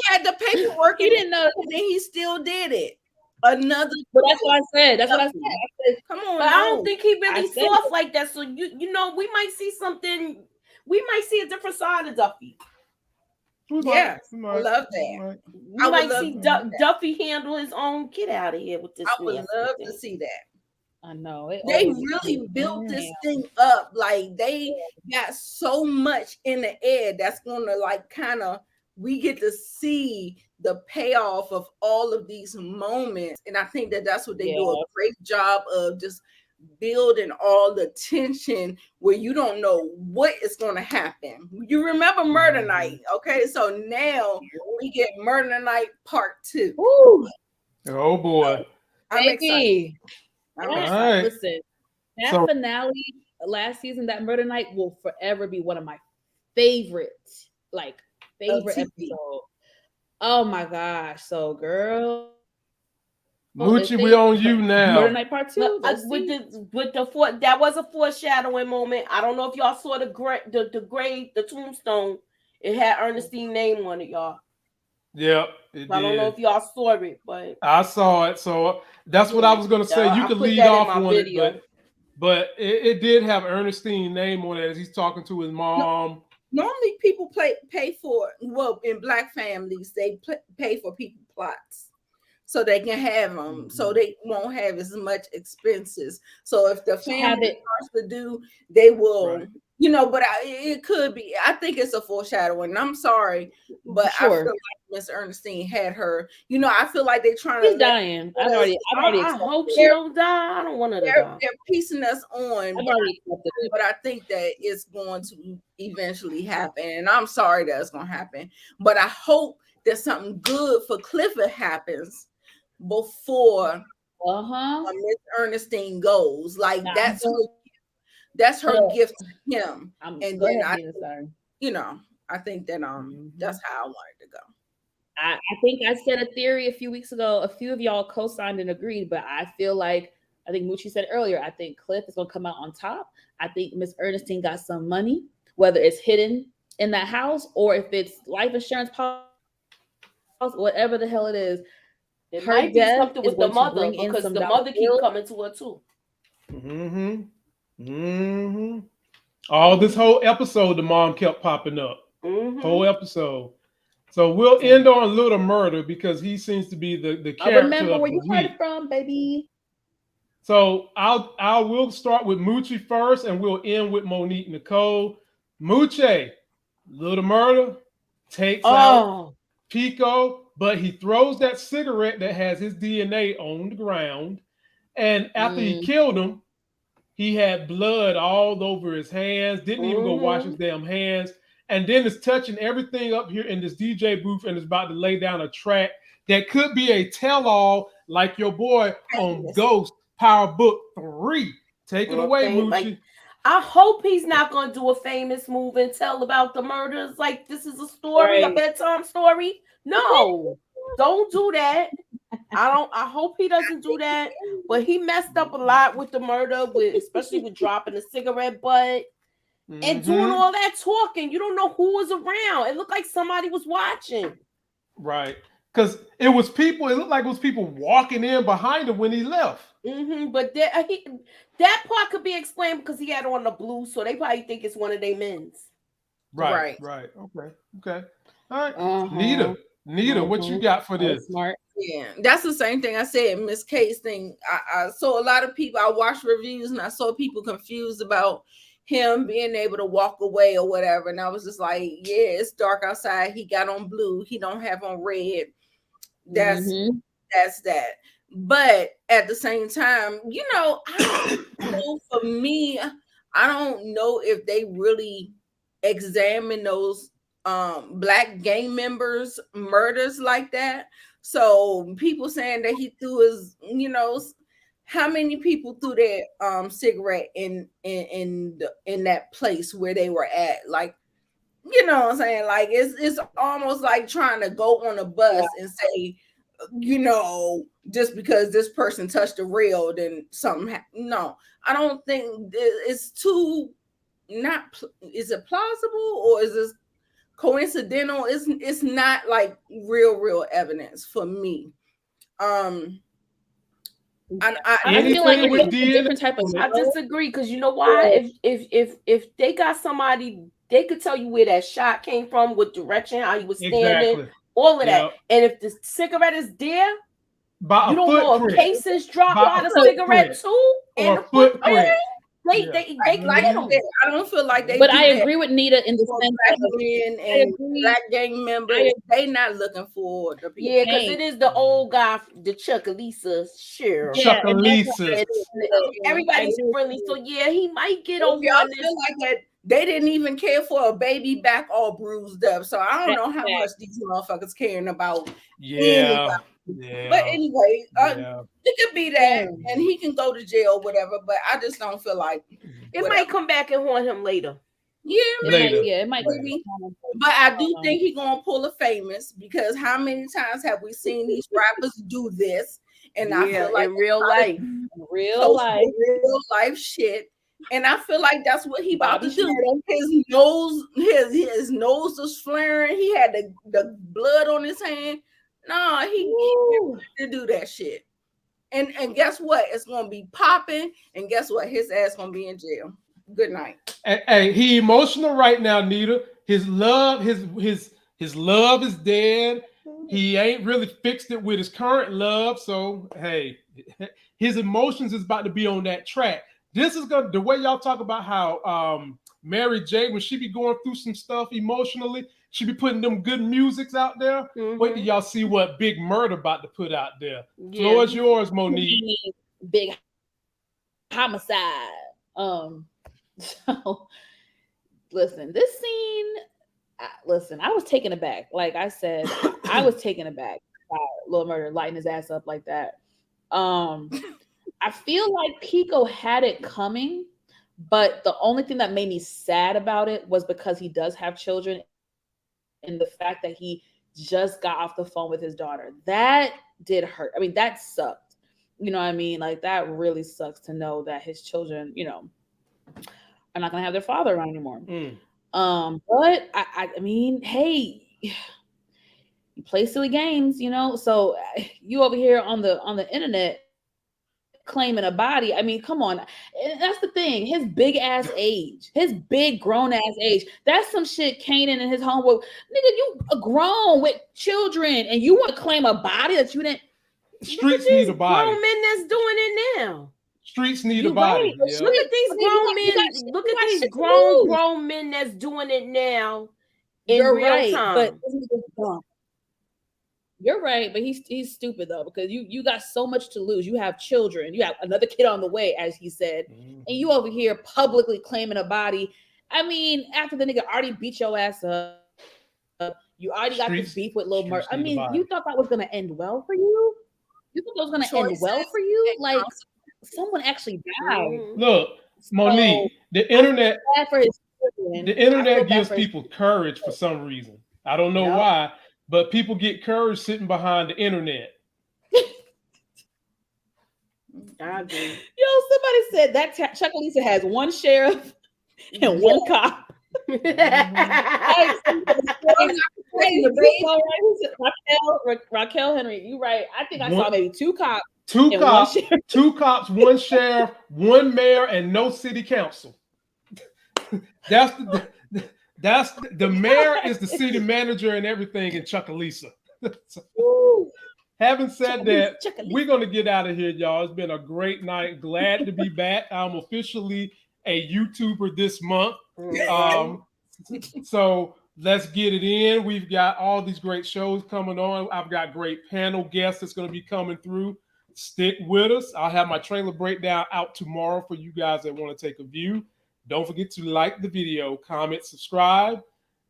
had the paperwork. He didn't know, and then he still did it. But that's what I said. That's what I said. Come on. But I don't think he really soft like that. So you know, we might see something. We might see a different side of Duffy. Yeah, I love that. We might see Duffy handle his own. Get out of here with this. I would love to see that. I know they really built this thing up. Like they got so much in the air that's gonna we get to see the payoff of all of these moments, and I think that's what they do a great job of, just building all the tension where you don't know what is going to happen. You remember Murder Night, okay? So now we get Murder Night Part 2. Ooh. Oh boy, I'm excited. All right. Listen, that finale last season, that Murder Night, will forever be one of my favorite episodes. Oh my gosh! So, girl, Moochie, we on you now. Murder Night Part 2. That was a foreshadowing moment. I don't know if y'all saw the tombstone. It had Ernestine's name on it, y'all. Yeah, I don't know if y'all saw it, but I saw it. So that's what I was going to say. You could lead off on it, but it did have Ernestine's name on it as he's talking to his mom. Normally, people pay for, in Black families, they pay for people plots so they can have them, so they won't have as much expenses. So if the family wants to do, they will, but it could be. I think it's a foreshadowing. I'm sorry, but I feel like Miss Ernestine had her. I feel like they're trying to. She's dying. I hope she don't die. I don't want her to die. They're piecing us on, but I think that it's going to eventually happen. And I'm sorry that it's going to happen, but I hope that something good for Clifford happens before Miss Ernestine goes. Like that's her gift to him. I think that that's how I wanted to go. I think I said a theory a few weeks ago. A few of y'all co-signed and agreed, but I feel like, I think Moochie said earlier, I think Cliff is going to come out on top. I think Miss Ernestine got some money, whether it's hidden in that house or if it's life insurance policy, whatever the hell it is. It might be something with the mother, because the mother keep coming to her too. All this whole episode, the mom kept popping up. Whole episode. So we'll end on Little Murda because he seems to be the character. I remember where you heard it from, baby. So we'll start with Moochie first, and we'll end with Monique Nicole. Moochie, Little Murda takes out Pico, but he throws that cigarette that has his DNA on the ground. And after he killed him, he had blood all over his hands, didn't even go wash his damn hands. And then it's touching everything up here in this DJ booth and is about to lay down a track that could be a tell-all like your boy on Ghost Power Book 3. Take it away, Moochie. I hope he's not going to do a famous move and tell about the murders. Like this is a story, a bedtime story. No, don't do that. I hope he doesn't do that. But he messed up a lot with the murder, especially with dropping the cigarette butt and doing all that talking. You don't know who was around. It looked like somebody was watching. Right. Because it was people, it looked like it was people walking in behind him when he left. But that part could be explained because he had on the blue, so they probably think it's one of their men's. Right. Okay. All right. Nita, what you got for this? Smart. Yeah, that's the same thing I said. Miss K's thing. I saw a lot of people. I watched reviews and I saw people confused about him being able to walk away or whatever. And I was just like, yeah, it's dark outside. He got on blue. He don't have on red. That's that. But at the same time, I don't know, for me, I don't know if they really examine those Black gang members' murders like that. So people saying that he threw his, how many people threw their cigarette in that place where they were at? Like, you know what I'm saying? Like it's almost like trying to go on a bus and say, just because this person touched a rail, then something happened. No, I don't think it's too is it plausible or is this coincidental? It's not like real evidence for me. I feel like it's a different type of. I disagree because you know why? If they got somebody, they could tell you where that shot came from, what direction, how he was standing, all of that. And if the cigarette is there, you don't know if cases drop by the cigarette too, and the footprint. They like get them. I don't feel like they. But I agree with Nita in the sense that Black gang members, they not looking for the people. Yeah, because it is the old guy, the Chuckalisa sheriff. Chuckalisa. Everybody's friendly, so yeah, he might get over on this. Feel like that they didn't even care for a baby back all bruised up. So I don't know how much these motherfuckers caring about. Yeah. But anyway, it could be that, and he can go to jail, whatever. But I just don't feel like it might come back and haunt him later. Yeah, later. Yeah, it might be. But I do think he's gonna pull a famous, because how many times have we seen these rappers do this? And I feel like in real life shit. And I feel like that's what he about to do. His nose was flaring. He had the blood on his hand. No, he to do that shit. And guess what? It's gonna be popping. And guess what? His ass gonna be in jail. Good night. Hey, he emotional right now, Nita. His love is dead. He ain't really fixed it with his current love. So hey, his emotions is about to be on that track. This is gonna, the way y'all talk about how Mary J, when she be going through some stuff emotionally, she be putting them good musics out there. Wait till y'all see what Big Murda about to put out there. Floor is yours, Monique. Big homicide. So listen, this scene. Listen, I was taken aback. Like I said, I was taken aback by Lil Murda lighting his ass up like that. I feel like Pico had it coming, but the only thing that made me sad about it was because he does have children, and the fact that he just got off the phone with his daughter. That did hurt. I mean, that sucked. You know what I mean? Like, that really sucks to know that his children, are not gonna have their father around anymore. But I mean, hey, you play silly games, so you over here on the internet claiming a body. I mean, come on. And that's the thing. His big ass age, his big grown ass age. That's some shit Kanan and his homeboy. Nigga, you are grown with children and you want to claim a body that you didn't. Streets need a body. Grown men that's doing it now. Streets need a body. Right. Yeah. Look at these grown men. Look at these grown men that's doing it now in real time. But you're right, but he's stupid though, because you got so much to lose. You have children, you have another kid on the way, as he said, and you over here publicly claiming a body. I mean, after the nigga already beat your ass up, you already got this beef with Lil Murda. I mean, you thought that was gonna end well for you? You thought that was gonna end well for you? Like, someone actually died. Look, Monique, the internet gives people courage for some reason. I don't know why, but people get courage sitting behind the internet. I agree. Somebody said that Chuckalisa has one sheriff and one cop. Raquel Henry, you right. I think I saw maybe two cops. Two cops, one sheriff, one mayor, and no city council. That's the mayor is the city manager and everything in Chuckalisa. Having said that, we're going to get out of here, y'all. It's been a great night. Glad to be back. I'm officially a YouTuber this month. So let's get it in. We've got all these great shows coming on. I've got great panel guests that's going to be coming through. Stick with us. I'll have my trailer breakdown out tomorrow for you guys that want to take a view. Don't forget to like the video, comment, subscribe.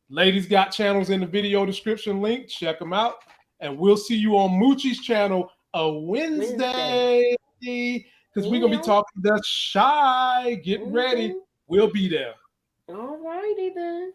Ladies got channels in the video description link. Check them out. And we'll see you on Moochie's channel a Wednesday. Because we're going to be talking to Shy. Get ready. We'll be there. All righty then.